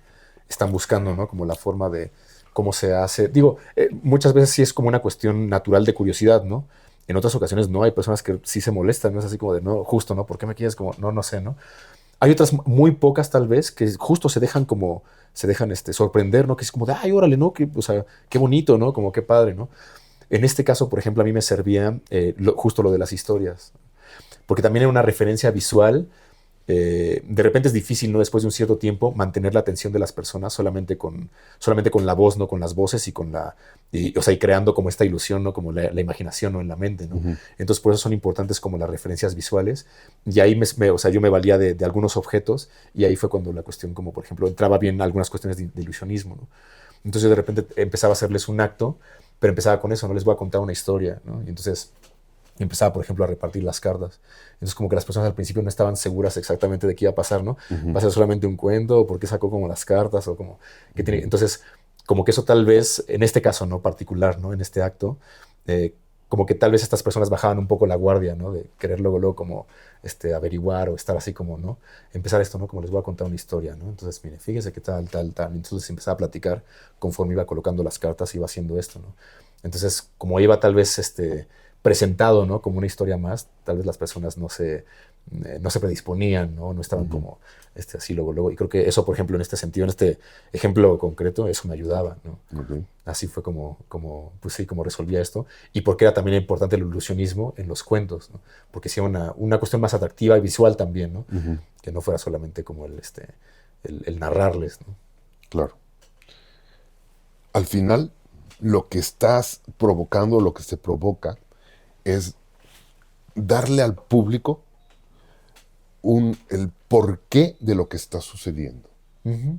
están buscando, ¿no? Como la forma de cómo se hace. Digo, muchas veces sí es como una cuestión natural de curiosidad, ¿no? En otras ocasiones no, hay personas que sí se molestan, ¿no? Es así como de, no, justo, ¿no? ¿Por qué me quieres como, no sé, ¿no? Hay otras muy pocas tal vez que justo se dejan sorprender, ¿no? Que es como de, ay, órale, ¿no? Que, o sea, qué bonito, ¿no? Como qué padre, ¿no? En este caso, por ejemplo, a mí me servía justo lo de las historias, porque también era una referencia visual. De repente es difícil, ¿no? Después de un cierto tiempo, mantener la atención de las personas solamente con la voz, ¿no? Con las voces o sea, y creando como esta ilusión, ¿no? Como la imaginación, ¿no? En la mente, ¿no? Entonces, por eso son importantes como las referencias visuales. Y ahí, o sea, yo me valía de algunos objetos, y ahí fue cuando la cuestión, como por ejemplo, entraba bien algunas cuestiones de ilusionismo, ¿no? Entonces yo de repente empezaba a hacerles un acto, pero empezaba con eso, no les voy a contar una historia, ¿no? Y entonces empezaba, por ejemplo, a repartir las cartas. Entonces, como que las personas al principio no estaban seguras exactamente de qué iba a pasar, ¿no? ¿Va a ser solamente un cuento? ¿O por qué sacó como las cartas? O como que tiene... Entonces, como que eso tal vez, en este caso, ¿no? Particular, ¿no? En este acto, como que tal vez estas personas bajaban un poco la guardia, ¿no? De querer luego como averiguar o estar así como, ¿no? Empezar esto, ¿no? Como les voy a contar una historia, ¿no? Entonces, mire, fíjese qué tal. Entonces empezaba a platicar conforme iba colocando las cartas, iba haciendo esto, ¿no? Entonces, como iba tal vez presentado, ¿no? Como una historia más, tal vez las personas no se predisponían, ¿no? No estaban como así luego. Y creo que eso, por ejemplo, en este sentido, en este ejemplo concreto, eso me ayudaba, ¿no? Así fue pues sí, como resolvía esto. Y porque era también importante el ilusionismo en los cuentos, ¿no? Porque sí, una cuestión más atractiva y visual también, ¿no? Que no fuera solamente como el narrarles, ¿no? Claro. Al final, lo que estás provocando, lo que se provoca, es darle al público el porqué de lo que está sucediendo. Ujú,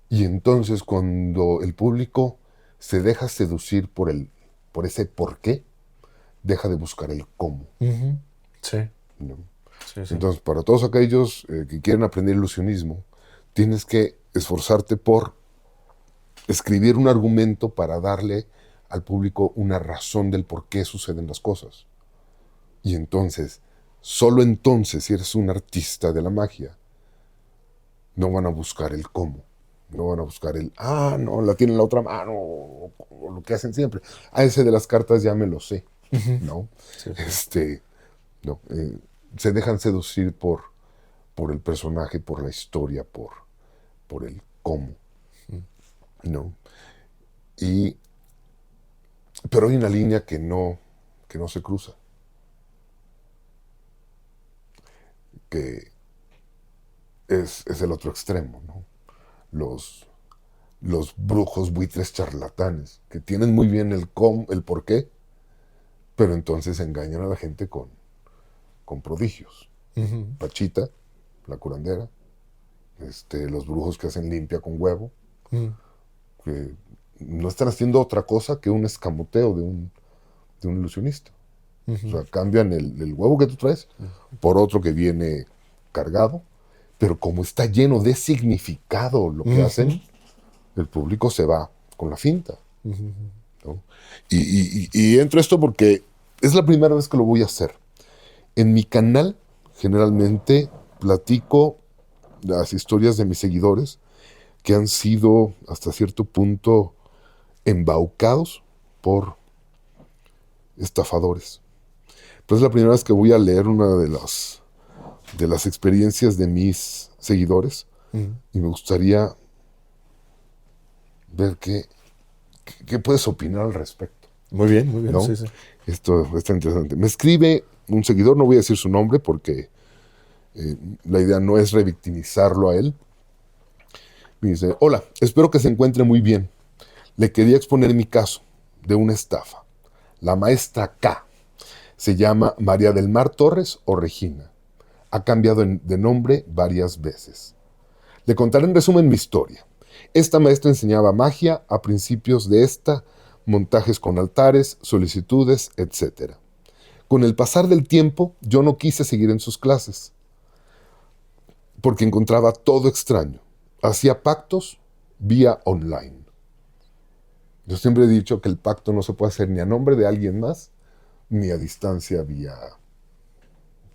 Y entonces cuando el público se deja seducir por ese porqué, deja de buscar el cómo, ujú. Sí, ¿no? sí, sí. Entonces, para todos aquellos que quieren aprender ilusionismo, tienes que esforzarte por escribir un argumento para darle al público una razón del por qué suceden las cosas. Y entonces, solo entonces, si eres un artista de la magia, no van a buscar el cómo. No van a buscar no, la tienen en la otra mano, o lo que hacen siempre. Ese de las cartas ya me lo sé, Ujú. ¿no? Sí, sí. Este, no, se dejan seducir por el personaje, por la historia, por el cómo, ¿no? Y, pero hay una línea que no se cruza, que es el otro extremo, ¿no? Los, los brujos buitres charlatanes, que tienen muy bien el por qué, pero entonces engañan a la gente con prodigios. Ujú. Pachita, la curandera, los brujos que hacen limpia con huevo, Ujú. que no están haciendo otra cosa que un escamoteo de un ilusionista. O Ujú. sea, cambian el huevo que tú traes por otro que viene cargado, pero como está lleno de significado lo que Ujú. hacen, el público se va con la finta, Ujú. ¿no? Y entro a esto porque es la primera vez que lo voy a hacer. En mi canal, generalmente, platico las historias de mis seguidores que han sido, hasta cierto punto, embaucados por estafadores. Pero es la primera vez que voy a leer una de las experiencias de mis seguidores Ujú. y me gustaría ver qué puedes opinar al respecto, Muy bien, ¿no? sí, sí. Esto está interesante. Me escribe un seguidor, no voy a decir su nombre porque la idea no es revictimizarlo a él. Me dice, hola, espero que se encuentre muy bien. Le quería exponer mi caso de una estafa. La maestra K se llama María del Mar Torres o Regina. Ha cambiado de nombre varias veces. Le contaré en resumen mi historia. Esta maestra enseñaba magia a principios de esta, montajes con altares, solicitudes, etc. Con el pasar del tiempo, yo no quise seguir en sus clases, porque encontraba todo extraño. Hacía pactos vía online. Yo siempre he dicho que el pacto no se puede hacer ni a nombre de alguien más, ni a distancia vía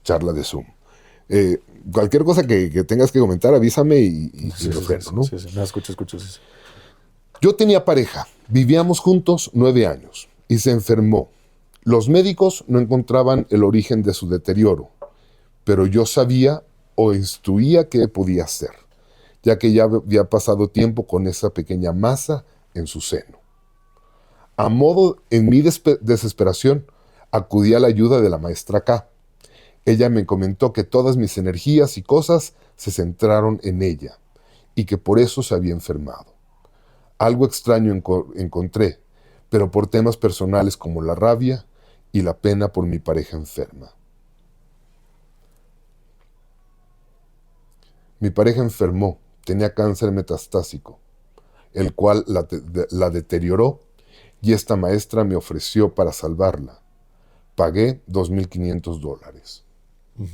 charla de Zoom. Eh, Cualquier cosa que tengas que comentar, avísame y Sí, lo sí, sí, freno, sí, ¿no? sí, sí. No, escucho, escucho, sí, sí. Yo tenía pareja, vivíamos juntos 9 años y se enfermó. Los médicos no encontraban el origen de su deterioro, pero yo sabía o intuía qué podía ser, ya que ya había pasado tiempo con esa pequeña masa en su seno. A modo, en mi desesperación, acudí a la ayuda de la maestra K. Ella me comentó que todas mis energías y cosas se centraron en ella y que por eso se había enfermado. Algo extraño encontré, pero por temas personales como la rabia y la pena por mi pareja enferma. Mi pareja enfermó, tenía cáncer metastásico, el cual la deterioró y esta maestra me ofreció para salvarla. Pagué $2,500. Ujú.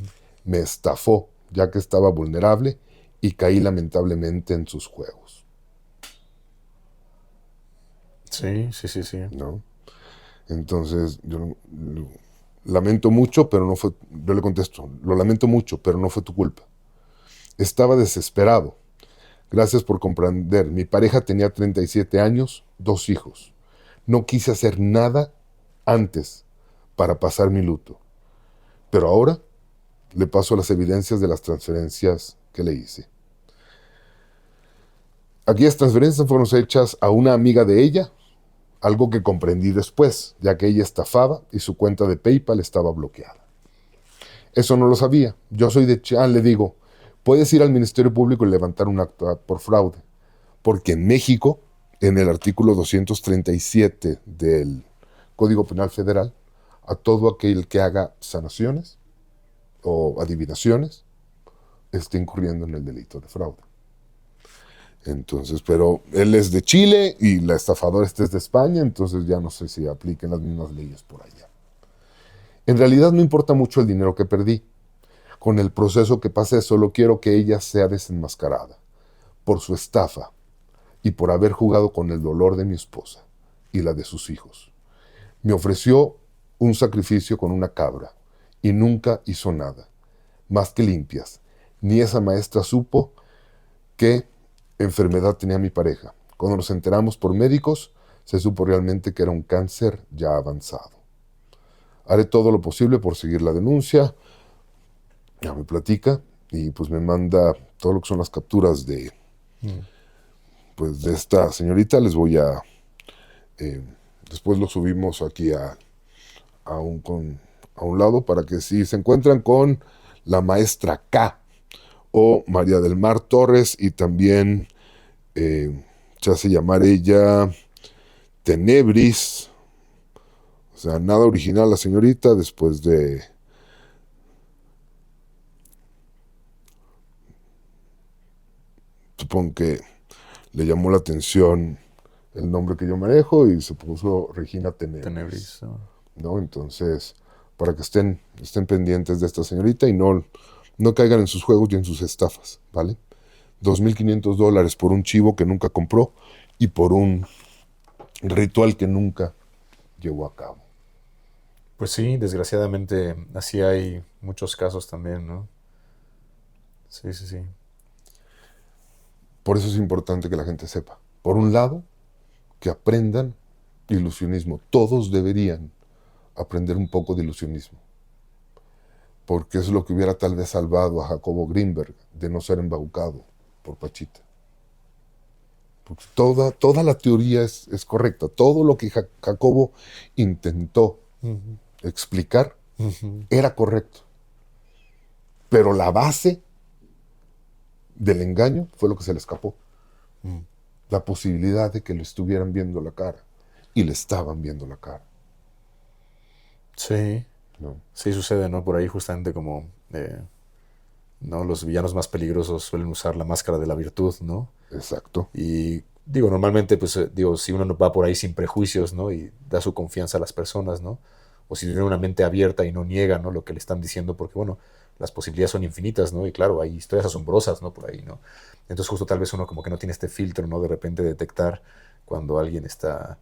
Me estafó, ya que estaba vulnerable y caí lamentablemente en sus juegos, Sí, sí, sí, sí. ¿no? Entonces, lamento mucho, pero no fue, yo le contesto, lo lamento mucho, pero no fue tu culpa. Estaba desesperado. Gracias por comprender. Mi pareja tenía 37 años, 2 hijos. No quise hacer nada antes para pasar mi luto. Pero ahora le paso las evidencias de las transferencias que le hice. Aquellas transferencias fueron hechas a una amiga de ella, algo que comprendí después, ya que ella estafaba y su cuenta de PayPal estaba bloqueada. Eso no lo sabía. Yo soy de Chiapas, le digo, puedes ir al Ministerio Público y levantar un acta por fraude. Porque en México, en el artículo 237 del Código Penal Federal, a todo aquel que haga sanaciones o adivinaciones esté incurriendo en el delito de fraude. Entonces, pero él es de Chile y la estafadora es de España, entonces ya no sé si apliquen las mismas leyes por allá. En realidad no importa mucho el dinero que perdí. Con el proceso que pasé, solo quiero que ella sea desenmascarada por su estafa y por haber jugado con el dolor de mi esposa y la de sus hijos. Me ofreció un sacrificio con una cabra y nunca hizo nada, más que limpias. Ni esa maestra supo qué enfermedad tenía mi pareja. Cuando nos enteramos por médicos, se supo realmente que era un cáncer ya avanzado. Haré todo lo posible por seguir la denuncia. Ya me platica y pues me manda todo lo que son las capturas pues, de esta señorita. Les voy a... después lo subimos aquí a un lado para que si se encuentran con la maestra K o María del Mar Torres y también se hace llamar ella Tenebris. O sea, nada original la señorita después de... Supongo que le llamó la atención el nombre que yo manejo y se puso Regina Tenebris. ¿No? Entonces, para que estén pendientes de esta señorita y no caigan en sus juegos y en sus estafas, ¿vale? $2,500 por un chivo que nunca compró y por un ritual que nunca llevó a cabo. Pues sí, desgraciadamente así hay muchos casos también, ¿no? Sí, sí, sí. Por eso es importante que la gente sepa. Por un lado, que aprendan ilusionismo. Todos deberían aprender un poco de ilusionismo. Porque es lo que hubiera tal vez salvado a Jacobo Greenberg de no ser embaucado por Pachita. Porque toda la teoría es correcta. Todo lo que Jacobo intentó explicar era correcto. Pero la base del engaño fue lo que se le escapó. La posibilidad de que le estuvieran viendo la cara. Y le estaban viendo la cara. Sí. ¿No? Sí sucede, ¿no? Por ahí justamente como... ¿no? Los villanos más peligrosos suelen usar la máscara de la virtud, ¿no? Exacto. Y digo, normalmente, pues, si uno no va por ahí sin prejuicios, ¿no? Y da su confianza a las personas, ¿no? O si tiene una mente abierta y no niega, ¿no? Lo que le están diciendo, porque, bueno, las posibilidades son infinitas, ¿no? Y claro, hay historias asombrosas, ¿no? Por ahí, ¿no? Entonces justo tal vez uno como que no tiene este filtro, ¿no? De repente detectar cuando alguien está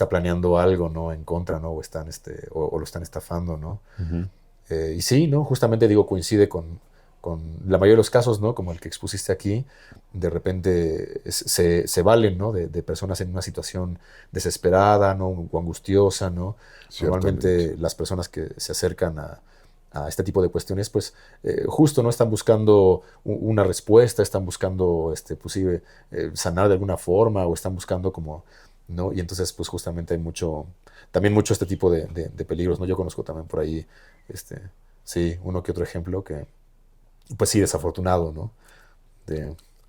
planeando algo, ¿no? En contra, ¿no? O lo están estafando, ¿no? Y sí, ¿no? Justamente digo, coincide con la mayoría de los casos, ¿no? Como el que expusiste aquí, de repente se valen, ¿no? De personas en una situación desesperada, ¿no? O angustiosa, ¿no? Normalmente las personas que se acercan a este tipo de cuestiones, pues justo no están buscando una respuesta, están buscando, pues, sanar de alguna forma o están buscando como, ¿no? Y entonces, pues justamente hay también mucho este tipo de peligros, ¿no? Yo conozco también por ahí, sí, uno que otro ejemplo que, pues sí, desafortunado, ¿no?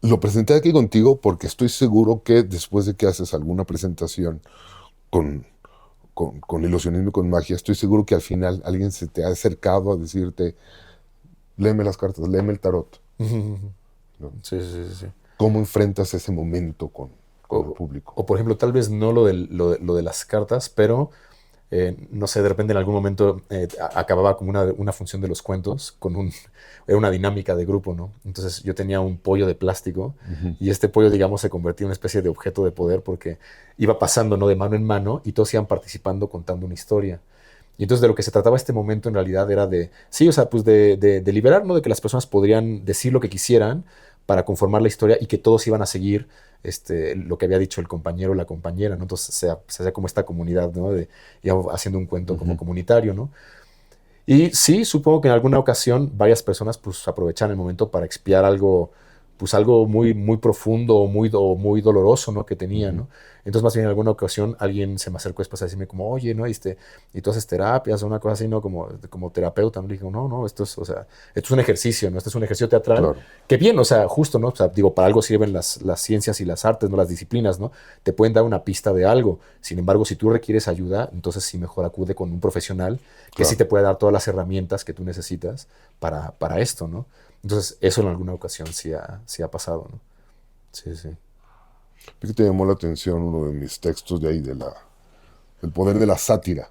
Lo presenté aquí contigo porque estoy seguro que después de que haces alguna presentación con ilusionismo y con magia, estoy seguro que al final alguien se te ha acercado a decirte, léeme las cartas, léeme el tarot. ¿No? Sí, sí, sí, sí. ¿Cómo enfrentas ese momento con el público? O por ejemplo, tal vez no lo de las cartas, pero no sé, de repente en algún momento acababa como una función de los cuentos era una dinámica de grupo, ¿no? Entonces yo tenía un pollo de plástico y este pollo, digamos, se convertía en una especie de objeto de poder porque iba pasando, ¿no? De mano en mano y todos iban participando contando una historia. Y entonces de lo que se trataba este momento en realidad era sí, o sea, pues de liberar, ¿no? De que las personas podrían decir lo que quisieran para conformar la historia y que todos iban a seguir lo que había dicho el compañero o la compañera, ¿no? Entonces se hacía como esta comunidad, ¿no? Iba haciendo un cuento como comunitario, ¿no? Y sí, supongo que en alguna ocasión varias personas pues aprovechan el momento para expiar algo, pues algo muy, muy profundo o muy doloroso, ¿no? Que tenía, ¿no? Entonces más bien en alguna ocasión alguien se me acercó después a decirme como, oye, ¿no? Y tú haces terapias o una cosa así, ¿no? Como terapeuta, ¿no? Le dije, no, esto es un ejercicio, ¿no? Esto es un ejercicio teatral. Claro. Que bien, o sea, justo, ¿no? O sea, digo, para algo sirven las ciencias y las artes, ¿no? Las disciplinas, ¿no? Te pueden dar una pista de algo. Sin embargo, si tú requieres ayuda, entonces sí mejor acude con un profesional que sí te puede dar todas las herramientas que tú necesitas para esto, ¿no? Entonces, eso en alguna ocasión sí ha pasado, ¿no? Sí, sí. ¿Por qué te llamó la atención uno de mis textos de ahí, del poder de la sátira?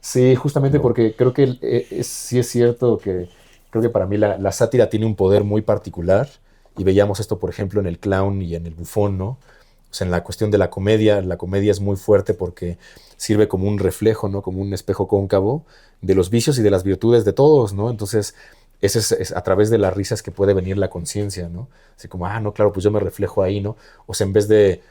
Sí, justamente ¿No? porque creo que sí es cierto que creo que para mí la sátira tiene un poder muy particular y veíamos esto, por ejemplo, en el clown y en el bufón, ¿no? O sea, en la cuestión de la comedia es muy fuerte porque sirve como un reflejo, ¿no? Como un espejo cóncavo de los vicios y de las virtudes de todos, ¿no? Entonces, ese es a través de las risas que puede venir la conciencia, ¿no? Así como, no, claro, pues yo me reflejo ahí, ¿no? O sea, en vez de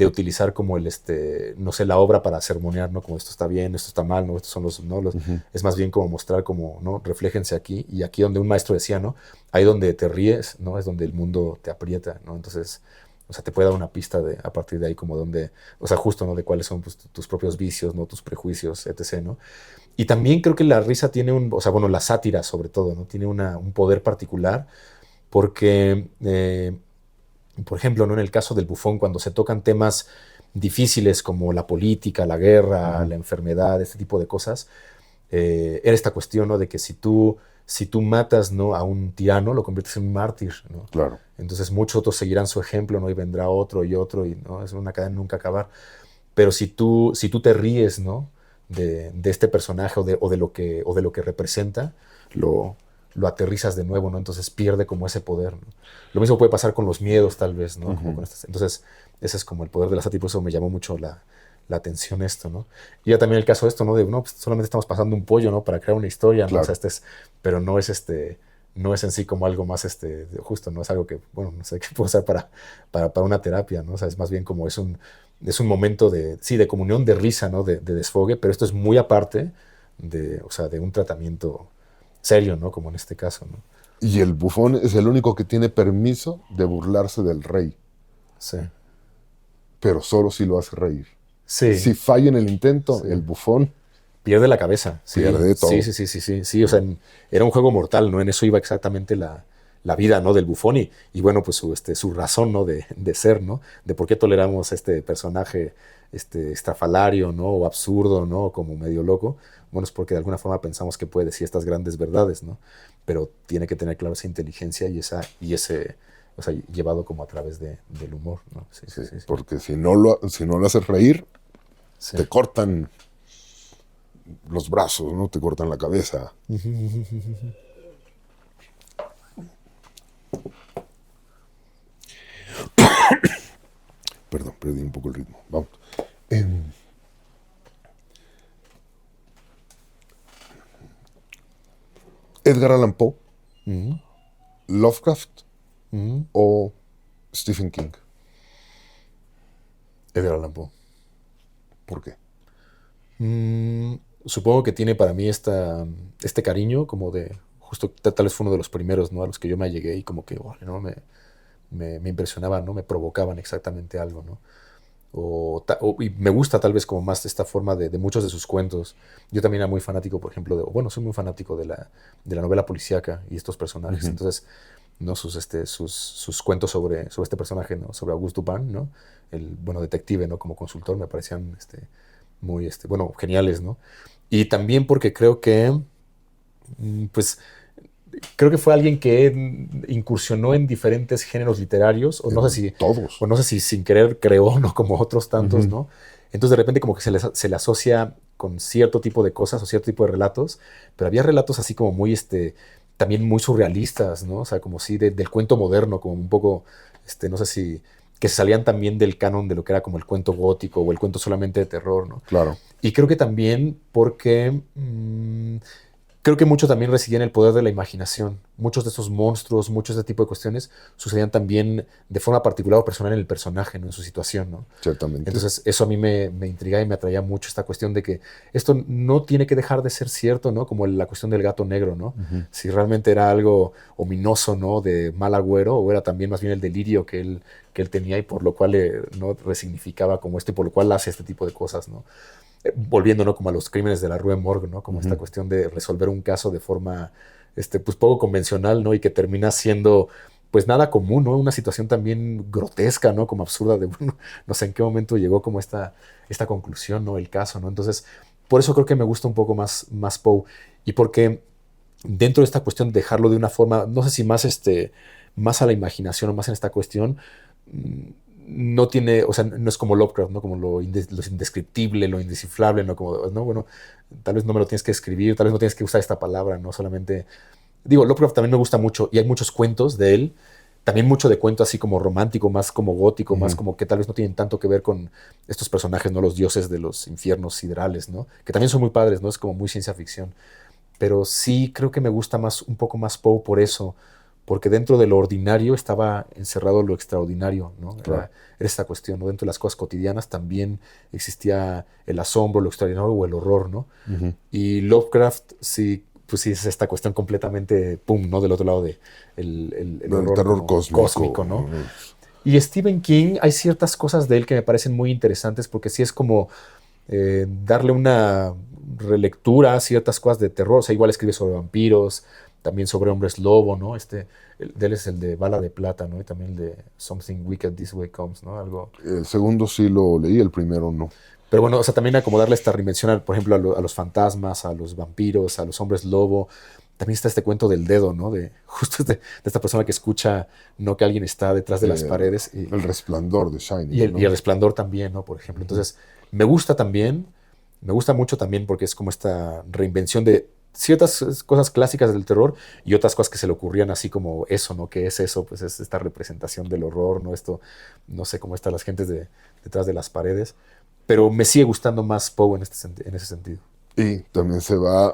utilizar como no sé, la obra para sermonear, ¿no? Como esto está bien, esto está mal, ¿no? Estos son los, Ujú. es más bien como mostrar como, ¿no? Refléjense aquí y aquí donde un maestro decía, ¿no? Ahí donde te ríes, ¿no? Es donde el mundo te aprieta, ¿no? Entonces, o sea, te puede dar una pista a partir de ahí como donde, o sea, justo, ¿no? De cuáles son pues, tus propios vicios, ¿no? Tus prejuicios, etc., ¿no? Y también creo que la risa tiene o sea, bueno, la sátira sobre todo, ¿no? Tiene un poder particular porque por ejemplo, ¿no? En el caso del bufón, cuando se tocan temas difíciles como la política, la guerra, Ujú. la enfermedad, este tipo de cosas, era esta cuestión, ¿no? De que si tú matas, ¿no? A un tirano, lo conviertes en un mártir, ¿no? Claro. Entonces muchos otros seguirán su ejemplo, ¿no? Y vendrá otro y otro, y ¿no? Es una cadena nunca acabar. Pero si tú te ríes, ¿no? De este personaje o de lo que representa, lo aterrizas de nuevo, ¿no? Entonces pierde como ese poder, ¿no? Lo mismo puede pasar con los miedos, tal vez, ¿no? Como Ujú. con estas. Entonces, ese es como el poder de la sátira, por eso me llamó mucho la atención esto, ¿no? Y ya también el caso de esto, ¿no? De, no, pues solamente estamos pasando un pollo, ¿no? Para crear una historia, ¿no? O sea, Claro. pero no es en sí como algo más, justo, no es algo que, bueno, no sé, que puedo usar para una terapia, ¿no? O sea, es más bien como es un momento sí, de comunión, de risa, ¿no? De desfogue, pero esto es muy aparte o sea, de un tratamiento serio, ¿no? Como en este caso, ¿no? Y el bufón es el único que tiene permiso de burlarse del rey, Sí. pero solo si lo hace reír. Sí, Si falla en el intento, sí. el bufón Pierde la cabeza, sí, pierde sí, todo, sí, sí, sí, sí, sí, o sea, ¿no? era un juego mortal, ¿no? En eso iba exactamente la vida, ¿no? Del bufón y bueno, pues su razón, ¿no? De ser, ¿no? De por qué toleramos este personaje, estrafalario, ¿no? O absurdo, ¿no? Como medio loco. Bueno, es porque de alguna forma pensamos que puede decir estas grandes verdades, ¿no? Pero tiene que tener claro esa inteligencia y ese, o sea, llevado como a través del humor, ¿no? Sí, Sí, sí, sí, sí. porque si no lo haces reír, Sí. te cortan los brazos, ¿no? Te cortan la cabeza. Perdón, perdí un poco el ritmo. Vamos. Em, Edgar Allan Poe, Ujú, Lovecraft ujú. o Stephen King. Edgar Allan Poe. ¿Por qué? Mm, Supongo que tiene para mí este cariño, como de, justo tal vez fue uno de los primeros, ¿no? A los que yo me llegué y como que, órale, ¿no? Me impresionaban, ¿no? Me provocaban exactamente algo, ¿no? Y me gusta tal vez como más esta forma de muchos de sus cuentos. Yo también era muy fanático, por ejemplo, bueno, soy muy fanático de la novela policíaca y estos personajes. Ujú. Entonces, ¿no? Sus cuentos sobre este personaje, ¿no? Sobre Auguste Dupin, ¿no? El, bueno, detective, ¿no? Como consultor, me parecían, muy, bueno, geniales, ¿no? Y también porque pues, creo que fue alguien que incursionó en diferentes géneros literarios, En o todos. no sé si sin querer creó, ¿no? Como otros tantos, Ujú. ¿no? Entonces de repente como que se le asocia con cierto tipo de cosas o cierto tipo de relatos, pero había relatos así como muy, también muy surrealistas, ¿no? O sea, como si del cuento moderno, como un poco, no sé si, que se salían también del canon de lo que era como el cuento gótico o el cuento solamente de terror, ¿no? Claro. Y creo que también porque creo que mucho también residía en el poder de la imaginación. Muchos de esos monstruos, muchos de ese tipo de cuestiones sucedían también de forma particular o personal en el personaje, ¿no? En su situación, ¿no? Ciertamente. Entonces, eso a mí me intrigaba y me atraía mucho esta cuestión de que esto no tiene que dejar de ser cierto, ¿no? Como la cuestión del gato negro, ¿no? Ujú. Si realmente era algo ominoso, ¿no? De mal agüero, o era también más bien el delirio que él tenía y por lo cual no resignificaba como esto y por lo cual hace este tipo de cosas, ¿no? Volviendo, ¿no? Como a los crímenes de la Rue Morgue, ¿no? Como esta Ujú. cuestión de resolver un caso de forma, pues poco convencional, ¿no? Y que termina siendo, pues nada común, ¿no? Una situación también grotesca, ¿no? Como absurda de, bueno, no sé en qué momento llegó como esta conclusión, ¿no? El caso, ¿no? Entonces, por eso creo que me gusta un poco más Poe y porque dentro de esta cuestión dejarlo de una forma, no sé si más, más a la imaginación o más en esta cuestión, no tiene, o sea, no es como Lovecraft, ¿no? Como lo indescriptible, lo indescifrable, ¿no? Como, no, bueno, tal vez no me lo tienes que escribir, tal vez no tienes que usar esta palabra, ¿no? Solamente, digo, Lovecraft también me gusta mucho y hay muchos cuentos de él, también mucho de cuento así como romántico, más como gótico, más como que tal vez no tienen tanto que ver con estos personajes, ¿no? Los dioses de los infiernos siderales, ¿no? Que también son muy padres, ¿no? Es como muy ciencia ficción. Pero sí creo que me gusta más, un poco más Poe por eso, porque dentro de lo ordinario estaba encerrado lo extraordinario, ¿no? Claro. Era esta cuestión, ¿no? Dentro de las cosas cotidianas también existía el asombro, lo extraordinario o el horror, ¿no? Y Lovecraft sí, pues sí es esta cuestión completamente, pum, ¿no? Del otro lado de el El horror terror como cósmico, ¿no? Y Stephen King, hay ciertas cosas de él que me parecen muy interesantes porque sí es como darle una relectura a ciertas cosas de terror. O sea, igual escribe sobre vampiros, también sobre hombres lobo, ¿no? De él es el de Bala de Plata, ¿no? Y también el de Something Wicked This Way Comes, ¿no? Algo. El segundo sí lo leí, el primero no. Pero bueno, o sea, también a como darle esta reinvención, por ejemplo, a los fantasmas, a los vampiros, a los hombres lobo. También está este cuento del dedo, ¿no? De justo de esta persona que escucha, ¿no? Que alguien está detrás de las paredes. El resplandor de Shining. Y el resplandor también, ¿no? Por ejemplo. Entonces, me gusta también, me gusta mucho también porque es como esta reinvención de ciertas cosas clásicas del terror y otras cosas que se le ocurrían así como eso, ¿no? ¿Qué es eso? Pues es esta representación del horror, ¿no? Esto, no sé cómo están las gentes detrás de las paredes, pero me sigue gustando más Poe en ese sentido. Y también se va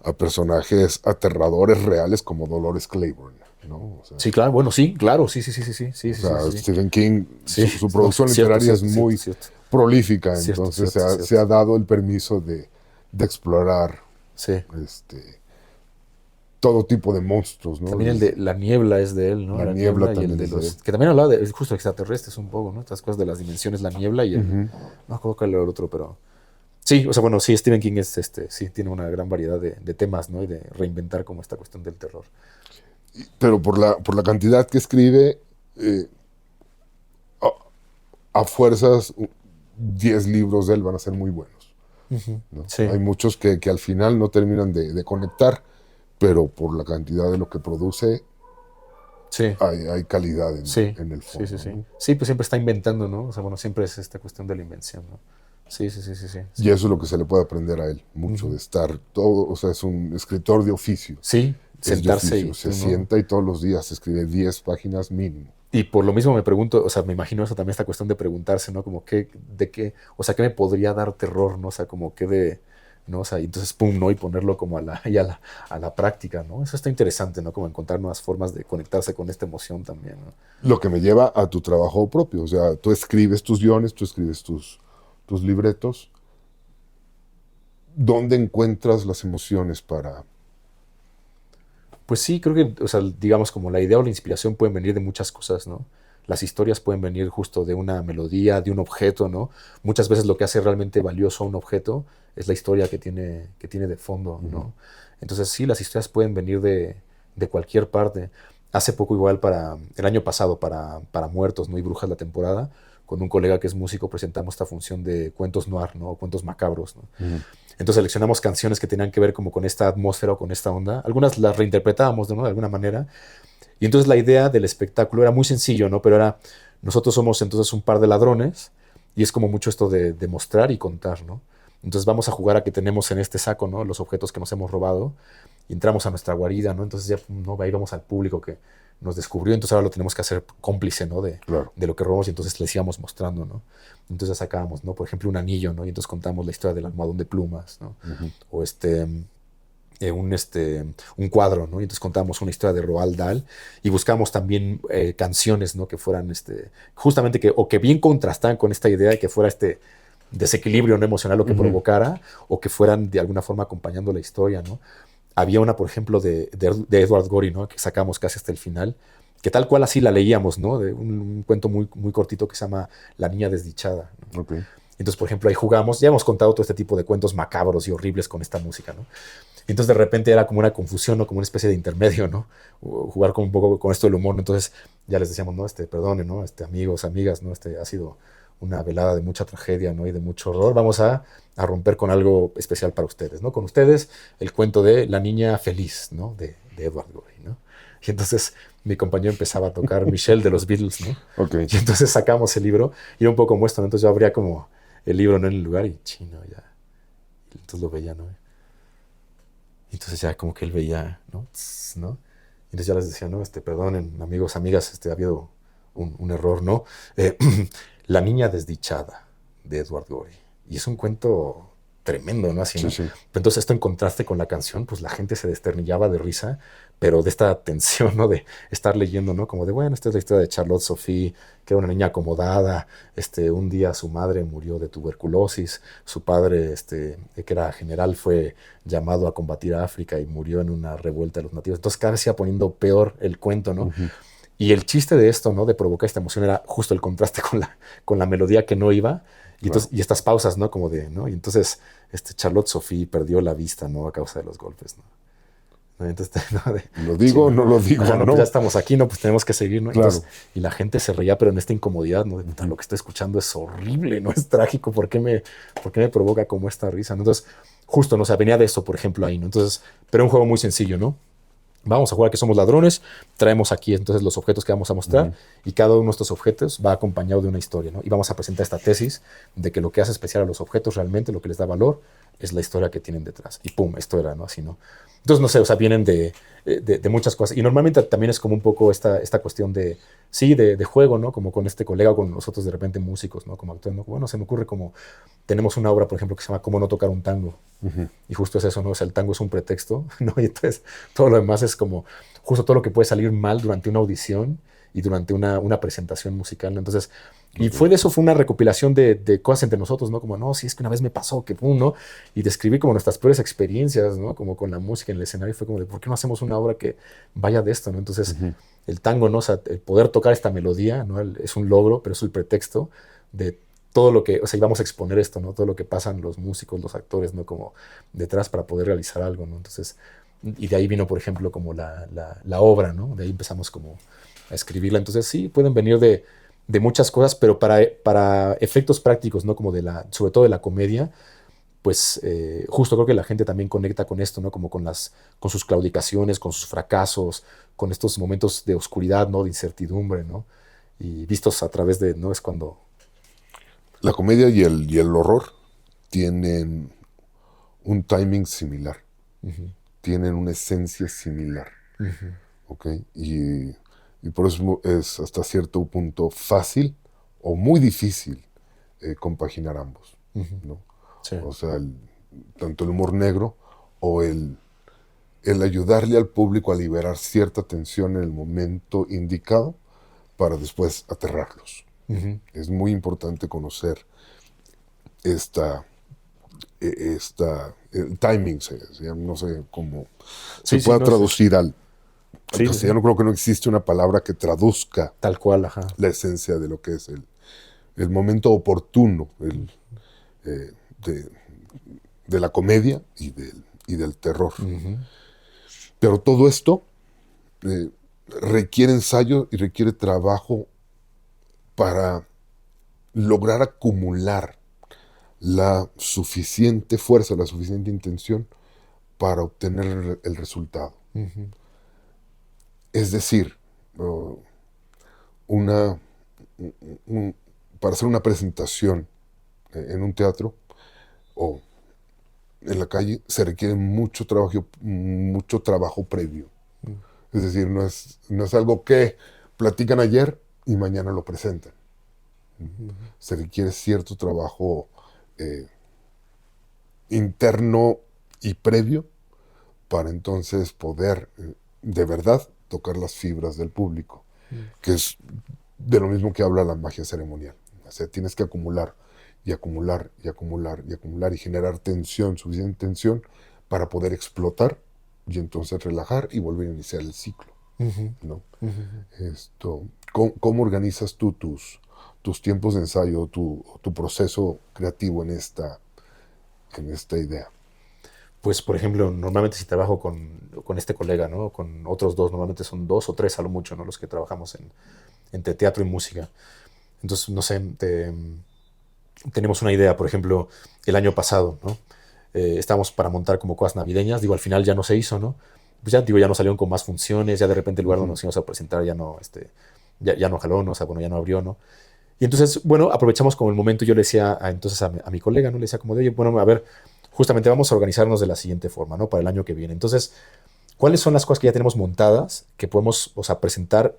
a personajes aterradores reales como Dolores Claiborne, ¿no? O sea, Sí, claro, bueno, sí, claro, sí, sí, sí, sí, sí, sí, o sea, sí, sí. Stephen King, Sí, su no, producción cierto, literaria cierto, es muy cierto, prolífica, cierto, entonces cierto, cierto, se ha dado el permiso de explorar sí. todo tipo de monstruos, ¿no? También el de La Niebla es de él, ¿no? La La Niebla Niebla y el también de es de él. los... Que también hablaba de justo extraterrestres un poco, ¿no? Estas cosas de las dimensiones, La Niebla y el... No me acuerdo cuál era el otro, pero... Sí, o sea, bueno, sí, Stephen King es, sí, tiene una gran variedad de temas, ¿no? Y de reinventar como esta cuestión del terror. Pero por la cantidad que escribe, a fuerzas, 10 libros de él van a ser muy buenos, ¿no? Sí, Hay muchos que al final no terminan de conectar, pero por la cantidad de lo que produce, sí, hay calidad sí, en el sí, fondo, sí, sí. ¿no? Sí, pues siempre está inventando, ¿no? O sea, bueno, siempre es esta cuestión de la invención, ¿no? Sí, sí, sí, sí, sí, Y sí. eso es lo que se le puede aprender a él, mucho de estar todo, o sea, es un escritor de oficio, Sí, es de sentarse oficio, y, se ¿no? sienta y todos los días escribe 10 páginas mínimo. Y por lo mismo me pregunto, o sea, me imagino eso también, esta cuestión de preguntarse, ¿no? Como qué, de qué, o sea, qué me podría dar terror, ¿no? O sea, como qué de, ¿no? O sea, y entonces, pum, ¿no? Y ponerlo como a la práctica, ¿no? Eso está interesante, ¿no? Como encontrar nuevas formas de conectarse con esta emoción también, ¿no? Lo que me lleva a tu trabajo propio, o sea, tú escribes tus guiones, tú escribes tus libretos. ¿Dónde encuentras las emociones para...? Pues sí, creo que, o sea, digamos, como la idea o la inspiración pueden venir de muchas cosas, ¿no? Las historias pueden venir justo de una melodía, de un objeto, ¿no? Muchas veces lo que hace realmente valioso a un objeto es la historia que tiene de fondo, ¿no? Entonces sí, las historias pueden venir de cualquier parte. Hace poco igual el año pasado para Muertos, ¿no? Y Brujas la temporada, con un colega que es músico presentamos esta función de cuentos noir, ¿no? O cuentos macabros, ¿no? Entonces seleccionamos canciones que tenían que ver como con esta atmósfera o con esta onda. Algunas las reinterpretábamos, ¿no? De alguna manera. Y entonces la idea del espectáculo era muy sencillo, ¿no? Pero era, nosotros somos entonces un par de ladrones y es como mucho esto de mostrar y contar, ¿no? Entonces vamos a jugar a que tenemos en este saco, ¿no? Los objetos que nos hemos robado y entramos a nuestra guarida, ¿no? Entonces ya, ¿no? Ahí vamos al público que nos descubrió, entonces ahora lo tenemos que hacer cómplice, ¿no? Claro. De lo que robamos y entonces les íbamos mostrando, ¿no? Entonces sacábamos, ¿no? Por ejemplo, un anillo, ¿no? Y entonces contamos la historia del almohadón de plumas, ¿no? O un cuadro, ¿no? Y entonces contábamos una historia de Roald Dahl y buscábamos también canciones, ¿no? Que fueran, justamente o que bien contrastaran con esta idea de que fuera desequilibrio no emocional lo que provocara o que fueran de alguna forma acompañando la historia, ¿no? Había una, por ejemplo, de Edward Gorey, ¿no? Que sacamos casi hasta el final, que tal cual así la leíamos, ¿no? De un cuento muy, muy cortito que se llama La niña desdichada, ¿no? Okay. Entonces, por ejemplo, ahí jugamos, ya hemos contado todo este tipo de cuentos macabros y horribles con esta música, ¿no? Y entonces de repente era como una confusión, ¿no? Como una especie de intermedio, ¿no? O jugar con un poco con esto del humor, ¿no? Entonces ya les decíamos, ¿no? Perdone, ¿no? Amigos, amigas, ¿no? Ha sido una velada de mucha tragedia, ¿no? Y de mucho horror, vamos a romper con algo especial para ustedes, ¿no? Con ustedes el cuento de La niña feliz, ¿no? De Edward Gorey, ¿no? Y entonces mi compañero empezaba a tocar Michelle de los Beatles, ¿no? Ok. Y entonces sacamos el libro y era un poco como esto, ¿no? Entonces yo abría como el libro, ¿no? En el lugar y chino, ya. Y entonces lo veía, ¿no? Y entonces ya como que él veía, ¿no? Tss, ¿no? Y entonces ya les decía, ¿no? Perdonen, amigos, amigas, ha habido un error, ¿no? Eh, La niña desdichada de Edward Gorey. Y es un cuento tremendo, ¿no? Así, Sí, ¿no? sí. Entonces esto en contraste con la canción, pues la gente se desternillaba de risa, pero de esta tensión, ¿no? De estar leyendo, ¿no? Como de, bueno, esta es la historia de Charlotte Sophie, que era una niña acomodada, un día su madre murió de tuberculosis, su padre, que era general, fue llamado a combatir a África y murió en una revuelta de los nativos. Entonces cada vez se iba poniendo peor el cuento, ¿no? Ujú. Y el chiste de esto, ¿no? De provocar esta emoción era justo el contraste con la melodía que no iba. Y, Claro. entonces, y estas pausas, ¿no? Como de, ¿no? Y entonces Charlotte Sophie perdió la vista, ¿no? A causa de los golpes, ¿no? ¿No? Entonces, ¿no? ¿Lo digo o no lo digo? Ajá, no, No. pues ya estamos aquí, ¿no? Pues tenemos que seguir, ¿no? Claro. Entonces, y la gente se reía, pero en esta incomodidad, ¿no? De, puta, lo que estoy escuchando es horrible, ¿no? Es trágico, ¿por qué me provoca como esta risa, ¿no? Entonces, justo, ¿no? O sea, venía de eso, por ejemplo, ahí, ¿no? Entonces, pero un juego muy sencillo, ¿no? Vamos a jugar que somos ladrones, traemos aquí entonces los objetos que vamos a mostrar y cada uno de estos objetos va acompañado de una historia, ¿no? Y vamos a presentar esta tesis de que lo que hace especial a los objetos realmente, lo que les da valor, es la historia que tienen detrás. Y pum, esto era, ¿no? Así, ¿no? Entonces, no sé, o sea, vienen de muchas cosas. Y normalmente también es como un poco esta cuestión de, sí, de juego, ¿no? Como con este colega o con nosotros de repente músicos, ¿no? Como actuando. Bueno, se me ocurre como, tenemos una obra, por ejemplo, que se llama Cómo no tocar un tango. Ujú. Y justo es eso, ¿no? O sea, el tango es un pretexto, ¿no? Y entonces todo lo demás es como justo todo lo que puede salir mal durante una audición y durante una presentación musical, ¿no? Entonces, y Ok. fue una recopilación de cosas entre nosotros, ¿no? Como, no, sí, es que una vez me pasó, que pum, ¿no? Y describí como nuestras peores experiencias, ¿no? Como con la música en el escenario, fue como de, ¿por qué no hacemos una obra que vaya de esto, ¿no? Entonces, Ujú. el tango, ¿no? O sea, el poder tocar esta melodía, ¿no? Es un logro, pero es el pretexto de todo lo que, o sea, íbamos a exponer esto, ¿no? Todo lo que pasan los músicos, los actores, ¿no? Como detrás para poder realizar algo, ¿no? Entonces, y de ahí vino, por ejemplo, como la obra, ¿no? De ahí empezamos como a escribirla. Entonces, sí, pueden venir de muchas cosas, pero para efectos prácticos, ¿no? Como sobre todo de la comedia, pues justo creo que la gente también conecta con esto, ¿no? Como con sus claudicaciones, con sus fracasos, con estos momentos de oscuridad, ¿no? De incertidumbre, ¿no? Y vistos a través de, ¿no? Es cuando... La comedia y el horror tienen un timing similar, Ujú, tienen una esencia similar, ujú, ¿ok? Y por eso es hasta cierto punto fácil o muy difícil compaginar ambos, ujú. ¿no? Sí. O sea, tanto el humor negro o el ayudarle al público a liberar cierta tensión en el momento indicado para después aterrarlos. Ujú. Es muy importante conocer esta, el timing, no sé cómo se Sí, sí, pueda no, traducir al sí, sí, sí. castellano. Creo que no existe una palabra que traduzca Tal cual, ajá. la esencia de lo que es el momento oportuno eh, de, de la comedia y del terror. Ujú, Pero todo esto eh, requiere ensayo y requiere trabajo para lograr acumular la suficiente fuerza, la suficiente intención para obtener el resultado. ujú, Es decir, uh, una, un- para hacer una presentación en un teatro o en la calle se requiere mucho trabajo previo. ujú, Es decir, no es algo que platican ayer y mañana lo presentan. ujú. Se requiere cierto trabajo eh, interno y previo para entonces poder de verdad tocar las fibras del público, que es de lo mismo que habla la magia ceremonial. O sea, tienes que acumular y acumular y acumular y acumular y generar tensión, suficiente tensión para poder explotar y entonces relajar y volver a iniciar el ciclo, Ujú, ¿no? ujú. ¿Cómo organizas tú tus tiempos de ensayo, tu proceso creativo en esta idea? Pues, por ejemplo, normalmente si trabajo con este colega, ¿no? Con otros dos, normalmente son dos o tres a lo mucho, ¿no? Los que trabajamos entre teatro y música. Entonces, no sé, tenemos una idea, por ejemplo, el año pasado, ¿no? Estábamos para montar como cosas navideñas, digo, al final ya no se hizo, ¿no? Pues ya, digo, ya no salieron con más funciones, ya de repente el lugar donde nos íbamos a presentar ya no, ya no jaló, ¿no? O sea, bueno, ya no abrió, ¿no? Y entonces, bueno, aprovechamos como el momento, yo le decía entonces a mi colega, ¿no? Le decía como de, oye, bueno, a ver, justamente vamos a organizarnos de la siguiente forma, ¿no? Para el año que viene. Entonces, ¿cuáles son las cosas que ya tenemos montadas que podemos, o sea, presentar,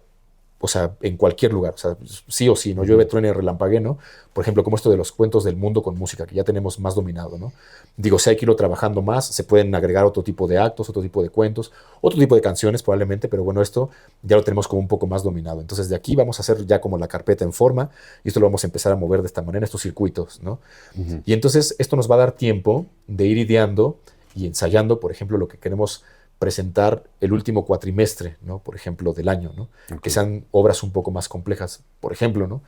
o sea, en cualquier lugar? O sea, sí o sí, ¿no? Llueve, truene, relampague, ¿no? Por ejemplo, como esto de los cuentos del mundo con música, que ya tenemos más dominado, ¿no? Digo, si hay que irlo trabajando más, se pueden agregar otro tipo de actos, otro tipo de cuentos, otro tipo de canciones probablemente, pero bueno, esto ya lo tenemos como un poco más dominado. Entonces, de aquí vamos a hacer ya como la carpeta en forma y esto lo vamos a empezar a mover de esta manera, estos circuitos, ¿no? Ujú. Y entonces esto nos va a dar tiempo de ir ideando y ensayando, por ejemplo, lo que queremos presentar el último cuatrimestre, ¿no? Por ejemplo, del año, ¿no? Que Ok. sean obras un poco más complejas, por ejemplo, ¿no?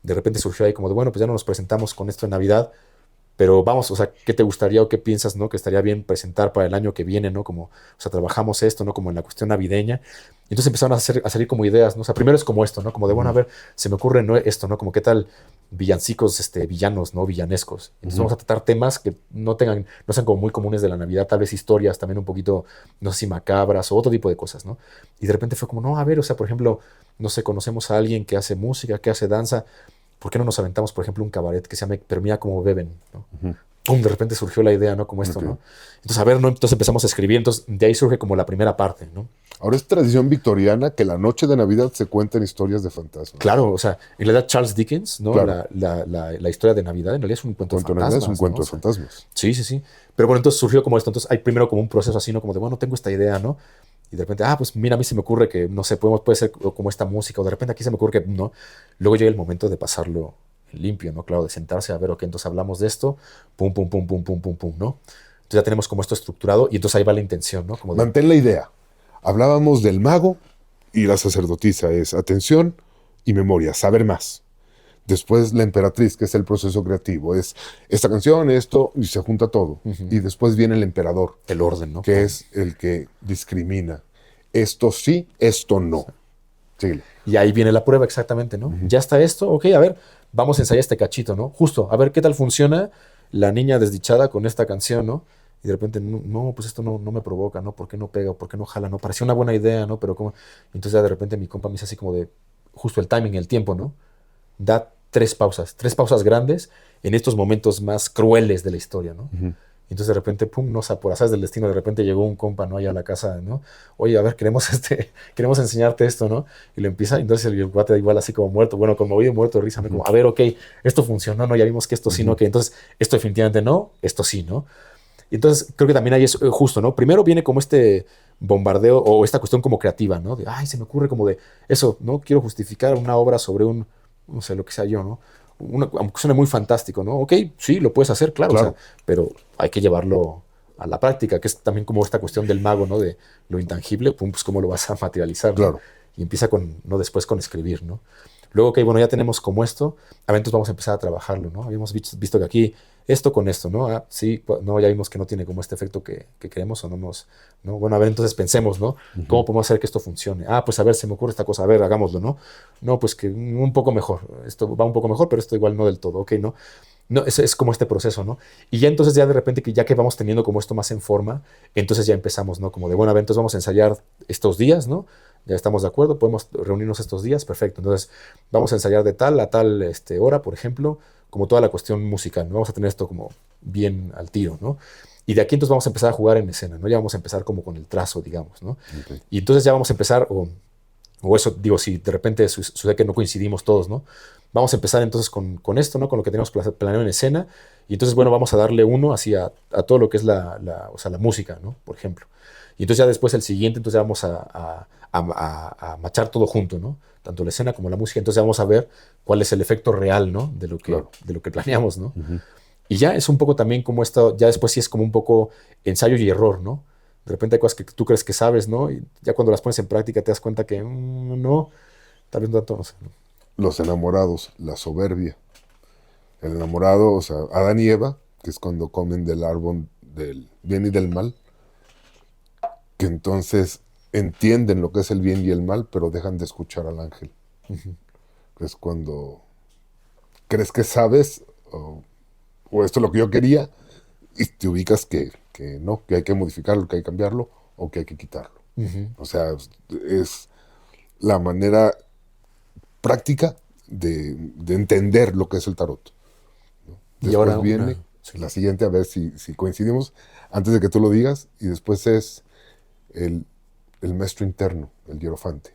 De repente surgió ahí como de, bueno, pues ya no nos presentamos con esto en Navidad, pero vamos, o sea, ¿qué te gustaría o qué piensas, ¿no? Que estaría bien presentar para el año que viene, ¿no? Como, o sea, trabajamos esto, ¿no? Como en la cuestión navideña. Y entonces empezaron a salir como ideas, ¿no? O sea, primero es como esto, ¿no? Como de, bueno, a Ujú. ver, se me ocurre, ¿no? Esto, ¿no? Como qué tal villancicos, villanos, ¿no? Villanescos. Entonces Ujú. vamos a tratar temas que no sean como muy comunes de la Navidad, tal vez historias también un poquito, no sé si macabras o otro tipo de cosas, ¿no? Y de repente fue como, no, a ver, o sea, por ejemplo, no sé, conocemos a alguien que hace música, que hace danza. ¿Por qué no nos aventamos, por ejemplo, un cabaret que se llame Pero mira cómo beben, ¿no? Ujú. Pum, de repente surgió la idea, ¿no? Como esto, Ok. ¿no? Entonces, a ver, ¿no? Entonces empezamos a escribir, entonces de ahí surge como la primera parte, ¿no? Ahora es tradición victoriana que la noche de Navidad se cuenten historias de fantasmas. Claro, o sea, en realidad Charles Dickens, ¿no? Claro, La historia de Navidad en realidad es un el cuento de cuento de Navidad es un fantasmas, ¿no? cuento O de sea, fantasmas. sí, sí, sí. Pero bueno, entonces surgió como esto. Entonces hay primero como un proceso así, ¿no? Como de, bueno, tengo esta idea, ¿no? Y de repente, pues mira, a mí se me ocurre que, no sé, puede ser como esta música, o de repente aquí se me ocurre que, ¿no? Luego llega el momento de pasarlo en limpio, ¿no? Claro, de sentarse a ver, ok, entonces hablamos de esto, pum, pum, pum, pum, pum, pum, pum, ¿no? Entonces ya tenemos como esto estructurado y entonces ahí va la intención, ¿no? Como de, Mantén la idea. Hablábamos del mago y la sacerdotisa es atención y memoria, saber más. Después la emperatriz, que es el proceso creativo, es esta canción, esto, y se junta todo. ujú, Y después viene el emperador, el orden, ¿no? que Pum. es el que discrimina. Esto sí, esto no. Síguele. Y ahí viene la prueba exactamente, ¿no? Ujú. Ya está esto, ok, a ver, vamos a ensayar este cachito, ¿no? Justo, a ver qué tal funciona la niña desdichada con esta canción, ¿no? Y de repente, no, no, pues esto no me provoca, ¿no? ¿Por qué no pega? ¿Por qué no jala? ¿No? Parecía una buena idea, ¿no? Pero como... Entonces ya de repente mi compa me dice así como de, justo el timing, el tiempo, ¿no? Da tres pausas grandes en estos momentos más crueles de la historia, ¿no? Ujú. Entonces de repente, pum, no, o sea, por azares del destino, de repente llegó un compa, ¿no? Allá a la casa, ¿no? Oye, a ver, queremos enseñarte esto, ¿no? Y lo empieza, entonces el guate igual así como muerto, bueno, conmovido y muerto de risa, ¿no? Ujú. Como, a ver, ok, esto funcionó, ¿no? Ya vimos que esto sí, ¿no? Ujú. Que entonces esto definitivamente no, esto sí, ¿no? Y entonces creo que también ahí es justo, ¿no? Primero viene como este bombardeo o esta cuestión como creativa, ¿no? De, ay, se me ocurre como de eso, ¿no? Quiero justificar una obra sobre no sé, lo que sea yo, ¿no? Aunque suene muy fantástico, ¿no? Ok, sí, lo puedes hacer, claro, o sea, Claro, pero hay que llevarlo a la práctica, que es también como esta cuestión del mago, ¿no? De lo intangible, pum, pues cómo lo vas a materializar, ¿no? claro. Y empieza ¿no? Después con escribir, ¿no? Luego, ok, bueno, ya tenemos como esto, a ver, entonces vamos a empezar a trabajarlo, ¿no? Habíamos visto que aquí esto con esto, ¿no? Ah, sí, no, ya vimos que no tiene como este efecto que queremos o ¿no? Bueno, a ver, entonces pensemos, ¿no? ¿Cómo Ujú. podemos hacer que esto funcione? Ah, pues a ver, se me ocurre esta cosa, a ver, hagámoslo, ¿no? No, pues que un poco mejor, esto va un poco mejor, pero esto igual no del todo, ok, ¿no? No, es como este proceso, ¿no? Y ya entonces ya de repente que ya que vamos teniendo como esto más en forma, entonces ya empezamos, ¿no? Como de, bueno, a ver, entonces vamos a ensayar estos días, ¿no? Ya estamos de acuerdo, podemos reunirnos estos días, perfecto. Entonces vamos a ensayar de tal a tal hora, por ejemplo, como toda la cuestión musical, ¿no? Vamos a tener esto como bien al tiro, ¿no? Y de aquí entonces vamos a empezar a jugar en escena, ¿no? Ya vamos a empezar como con el trazo, digamos, ¿no? Ok. Y entonces ya vamos a empezar, o eso, digo, si de repente sucede que no coincidimos todos, ¿no? Vamos a empezar entonces con esto, ¿no? Con lo que tenemos planeado en escena. Y entonces, bueno, vamos a darle uno así a todo lo que es o sea, la música, ¿no? Por ejemplo. Y entonces ya después el siguiente, entonces ya vamos a machar todo junto, ¿no? Tanto la escena como la música. Entonces ya vamos a ver cuál es el efecto real, ¿no? Claro. De lo que planeamos, ¿no? Ujú. Y ya es un poco también como esto, ya después sí es como un poco ensayo y error, ¿no? De repente hay cosas que tú crees que sabes, ¿no? Y ya cuando las pones en práctica te das cuenta que no, tal vez no tanto, no sé, ¿no? Los enamorados, la soberbia. El enamorado, o sea, Adán y Eva, que es cuando comen del árbol del bien y del mal, que entonces entienden lo que es el bien y el mal, pero dejan de escuchar al ángel. Ujú. Es cuando crees que sabes o esto es lo que yo quería, y te ubicas que no, que hay que modificarlo, que hay que cambiarlo, o que hay que quitarlo. O sea, es la manera práctica de entender lo que es el tarot. Y ahora Después viene la siguiente, a ver si coincidimos, antes de que tú lo digas, y después es el maestro interno, el hierofante.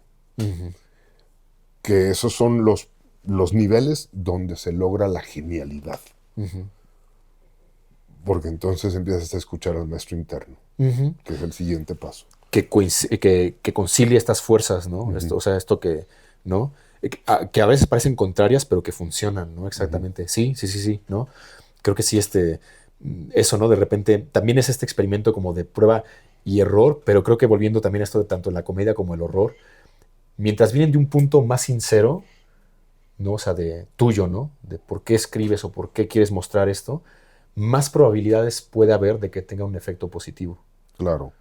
Que esos son los niveles donde se logra la genialidad. Porque entonces empiezas a escuchar al maestro interno, que es el siguiente paso. Que concilie estas fuerzas, ¿no? Esto, o sea, esto que, ¿no? Que a veces parecen contrarias, pero que funcionan, ¿no? Exactamente. Sí, ¿no? Creo que sí, eso, ¿no? De repente, también es este experimento como de prueba y error, pero creo que volviendo también a esto de tanto en la comedia como el horror, mientras vienen de un punto más sincero, ¿no? O sea, de tuyo, ¿no? De por qué escribes o por qué quieres mostrar esto, más probabilidades puede haber de que tenga un efecto positivo. Claro.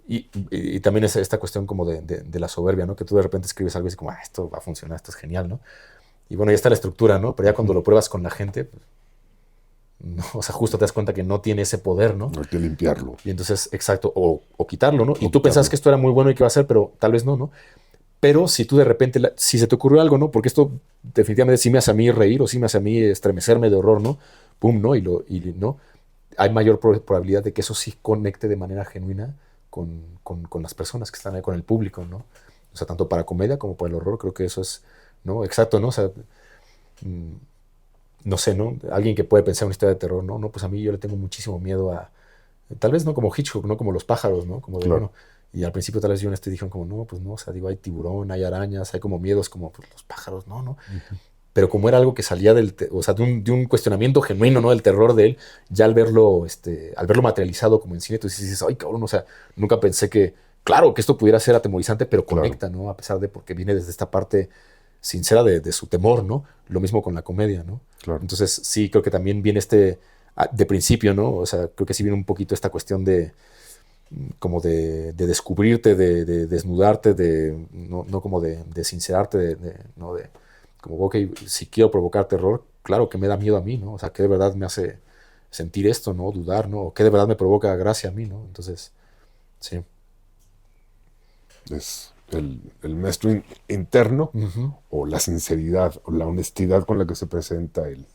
Y también es esta cuestión como de la soberbia, ¿no? Que tú de repente escribes algo y dices como, esto va a funcionar, esto es genial, ¿no? Y bueno, ya está la estructura, ¿no? Pero ya cuando lo pruebas con la gente, pues, no, o sea, justo te das cuenta que no tiene ese poder, ¿no? Hay que limpiarlo. Y entonces, exacto, o quitarlo, ¿no? Y tú pensabas que esto era muy bueno y que iba a ser, pero tal vez no, ¿no? Pero si tú de repente, si se te ocurrió algo, ¿no? Porque esto definitivamente sí me hace a mí reír o sí me hace a mí estremecerme de horror, ¿no? Pum, ¿no? ¿no? Hay mayor probabilidad de que eso sí conecte de manera genuina con las personas que están ahí, con el público, ¿no? O sea, tanto para comedia como para el horror, creo que eso es, ¿no? Exacto, ¿no? O sea, no sé, ¿no? Alguien que puede pensar una historia de terror, ¿no? No, pues a mí yo le tengo muchísimo miedo a, tal vez no como Hitchcock, ¿no? Como los pájaros, ¿no? Como de, claro. Bueno, y al principio tal vez yo en dijeron como, no, pues no, o sea, digo, hay tiburón, hay arañas, hay como miedos como pues, los pájaros, no. Pero como era algo que salía o sea, de un cuestionamiento genuino, ¿no? Del terror de él, ya al verlo materializado como en cine, tú dices, ay, cabrón, o sea, nunca pensé que, claro, que esto pudiera ser atemorizante, pero conecta, claro, ¿no? A pesar de porque viene desde esta parte sincera de su temor, ¿no? Lo mismo con la comedia, ¿no? Claro. Entonces, sí, creo que también viene de principio, ¿no? O sea, creo que sí viene un poquito esta cuestión como de descubrirte, de desnudarte, no como de sincerarte, ¿no? Como, ok, si quiero provocar terror, claro que me da miedo a mí, ¿no? O sea, que de verdad me hace sentir esto, ¿no? Dudar, ¿no? O que de verdad me provoca gracia a mí, ¿no? Entonces, sí. Es el maestro interno, o la sinceridad, o la honestidad con la que se presenta el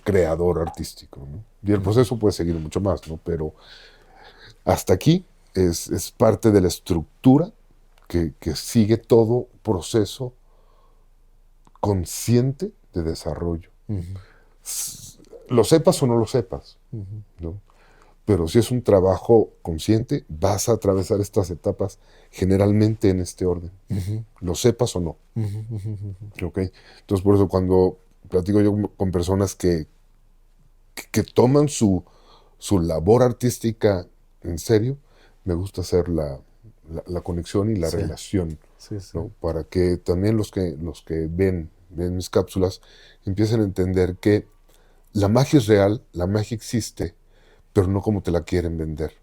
creador artístico, ¿no? Y el proceso puede seguir mucho más, ¿no? Pero hasta aquí es parte de la estructura que sigue todo proceso consciente de desarrollo. Lo sepas o no lo sepas, ¿no? Pero si es un trabajo consciente, vas a atravesar estas etapas generalmente en este orden. Lo sepas o no. ¿Okay? Entonces, por eso cuando platico yo con personas que toman su labor artística en serio, me gusta hacer la conexión y la relación, ¿no? Para que también los que ven mis cápsulas empiecen a entender que la magia es real, la magia existe, pero no como te la quieren vender.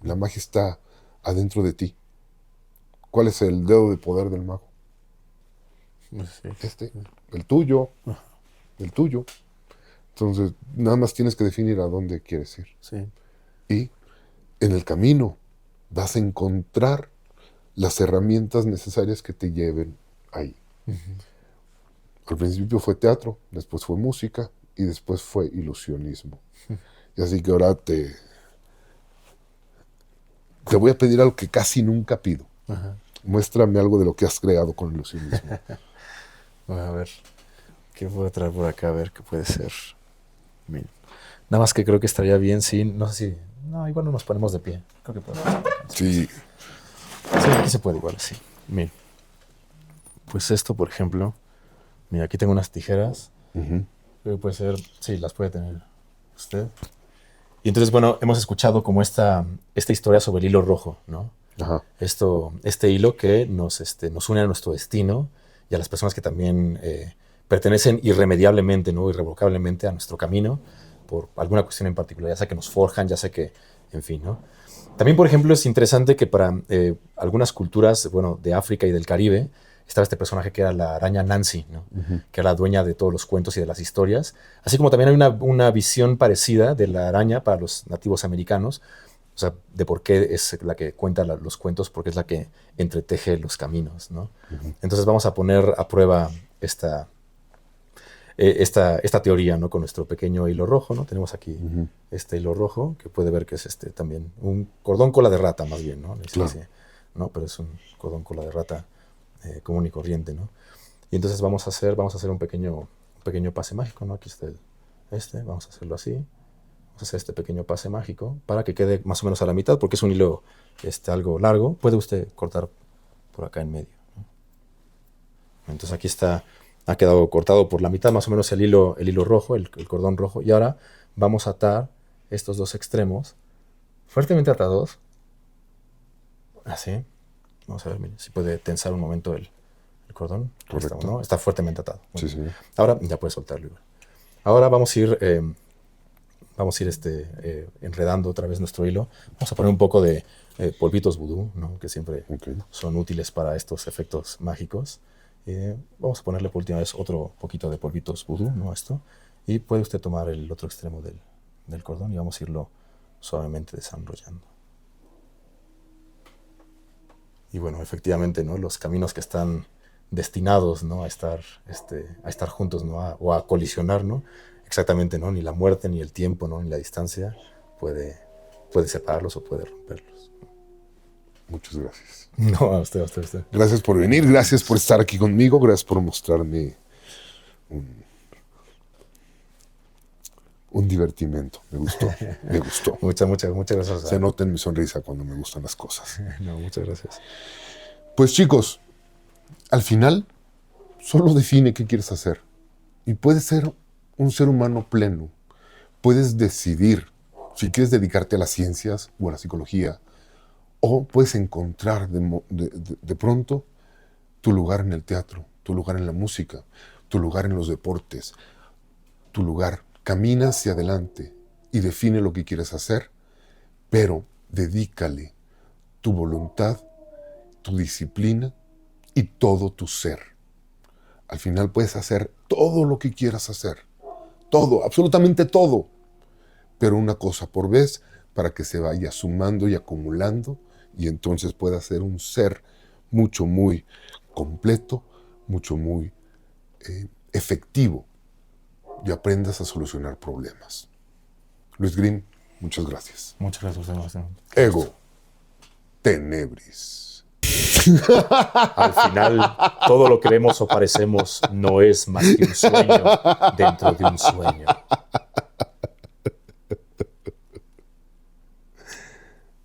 La magia está adentro de ti. ¿Cuál es el dedo de poder del mago? El tuyo. El tuyo. Entonces, nada más tienes que definir a dónde quieres ir. Y en el camino vas a encontrar las herramientas necesarias que te lleven ahí. Al principio fue teatro, después fue música y después fue ilusionismo. Y así que ahora te voy a pedir algo que casi nunca pido. Muéstrame algo de lo que has creado con ilusionismo. A ver, ¿qué puedo traer por acá? A ver, ¿qué puede ser? Bien. Nada más que creo que estaría bien, sí, no sé si... No, igual no nos ponemos de pie. Creo que podemos. Sí. Sí, aquí se puede igual, sí. Mira, pues esto, por ejemplo, mira, aquí tengo unas tijeras. Creo que puede ser, sí, las puede tener usted. Y entonces, bueno, hemos escuchado como esta historia sobre el hilo rojo, ¿no? Ajá. Este hilo que nos une a nuestro destino y a las personas que también pertenecen irremediablemente, ¿no? Irrevocablemente a nuestro camino por alguna cuestión en particular, ya sea que nos forjan, ya sea que, en fin, ¿no? También, por ejemplo, es interesante que para algunas culturas, bueno, de África y del Caribe, estaba este personaje que era la araña Nancy, ¿no? Que era la dueña de todos los cuentos y de las historias. Así como también hay una visión parecida de la araña para los nativos americanos, o sea, de por qué es la que cuenta los cuentos, porque es la que entreteje los caminos, ¿no? Entonces vamos a poner a prueba esta teoría, ¿no? Con nuestro pequeño hilo rojo, ¿no? Tenemos aquí este hilo rojo, que puede ver que es también un cordón cola de rata, más bien, ¿no? Claro. ¿no? Pero es un cordón cola de rata común y corriente, ¿no? Y entonces vamos a hacer un pequeño pase mágico, ¿no? Aquí está vamos a hacerlo así. Vamos a hacer este pequeño pase mágico para que quede más o menos a la mitad, porque es un hilo algo largo. Puede usted cortar por acá en medio, ¿no? Entonces aquí ha quedado cortado por la mitad, más o menos el hilo rojo, el cordón rojo. Y ahora vamos a atar estos dos extremos, fuertemente atados. Así. Vamos a ver, mire, si puede tensar un momento el cordón. Correcto. ¿No? Está fuertemente atado. Sí, sí. Ahora ya puede soltarlo. Ahora vamos a ir enredando otra vez nuestro hilo. Vamos a poner un poco de polvitos vudú, ¿no? Que siempre son útiles para estos efectos mágicos. Vamos a ponerle por última vez otro poquito de polvitos vudú, ¿no? Y puede usted tomar el otro extremo del cordón y vamos a irlo suavemente desenrollando. Y bueno, efectivamente, ¿no? Los caminos que están destinados, ¿no? a estar juntos, ¿no? O a colisionar, ¿no? Exactamente, ¿no? Ni la muerte, ni el tiempo, ¿no? Ni la distancia puede separarlos o puede romperlos. Muchas gracias. No, a usted. Gracias por venir, gracias por estar aquí conmigo, gracias por mostrarme un divertimento. Me gustó. Muchas gracias. Se nota en mi sonrisa cuando me gustan las cosas. No, muchas gracias. Pues chicos, al final solo define qué quieres hacer. Y puedes ser un ser humano pleno. Puedes decidir si quieres dedicarte a las ciencias o a la psicología. O puedes encontrar de pronto tu lugar en el teatro, tu lugar en la música, tu lugar en los deportes, tu lugar. Camina hacia adelante y define lo que quieres hacer, pero dedícale tu voluntad, tu disciplina y todo tu ser. Al final puedes hacer todo lo que quieras hacer. Todo, absolutamente todo. Pero una cosa por vez para que se vaya sumando y acumulando y entonces puedas ser un ser mucho, muy completo, mucho, muy efectivo y aprendas a solucionar problemas. Luis Grimm, muchas gracias. Muchas gracias a usted. Ego Tenebris. Al final, todo lo que vemos o parecemos no es más que un sueño dentro de un sueño.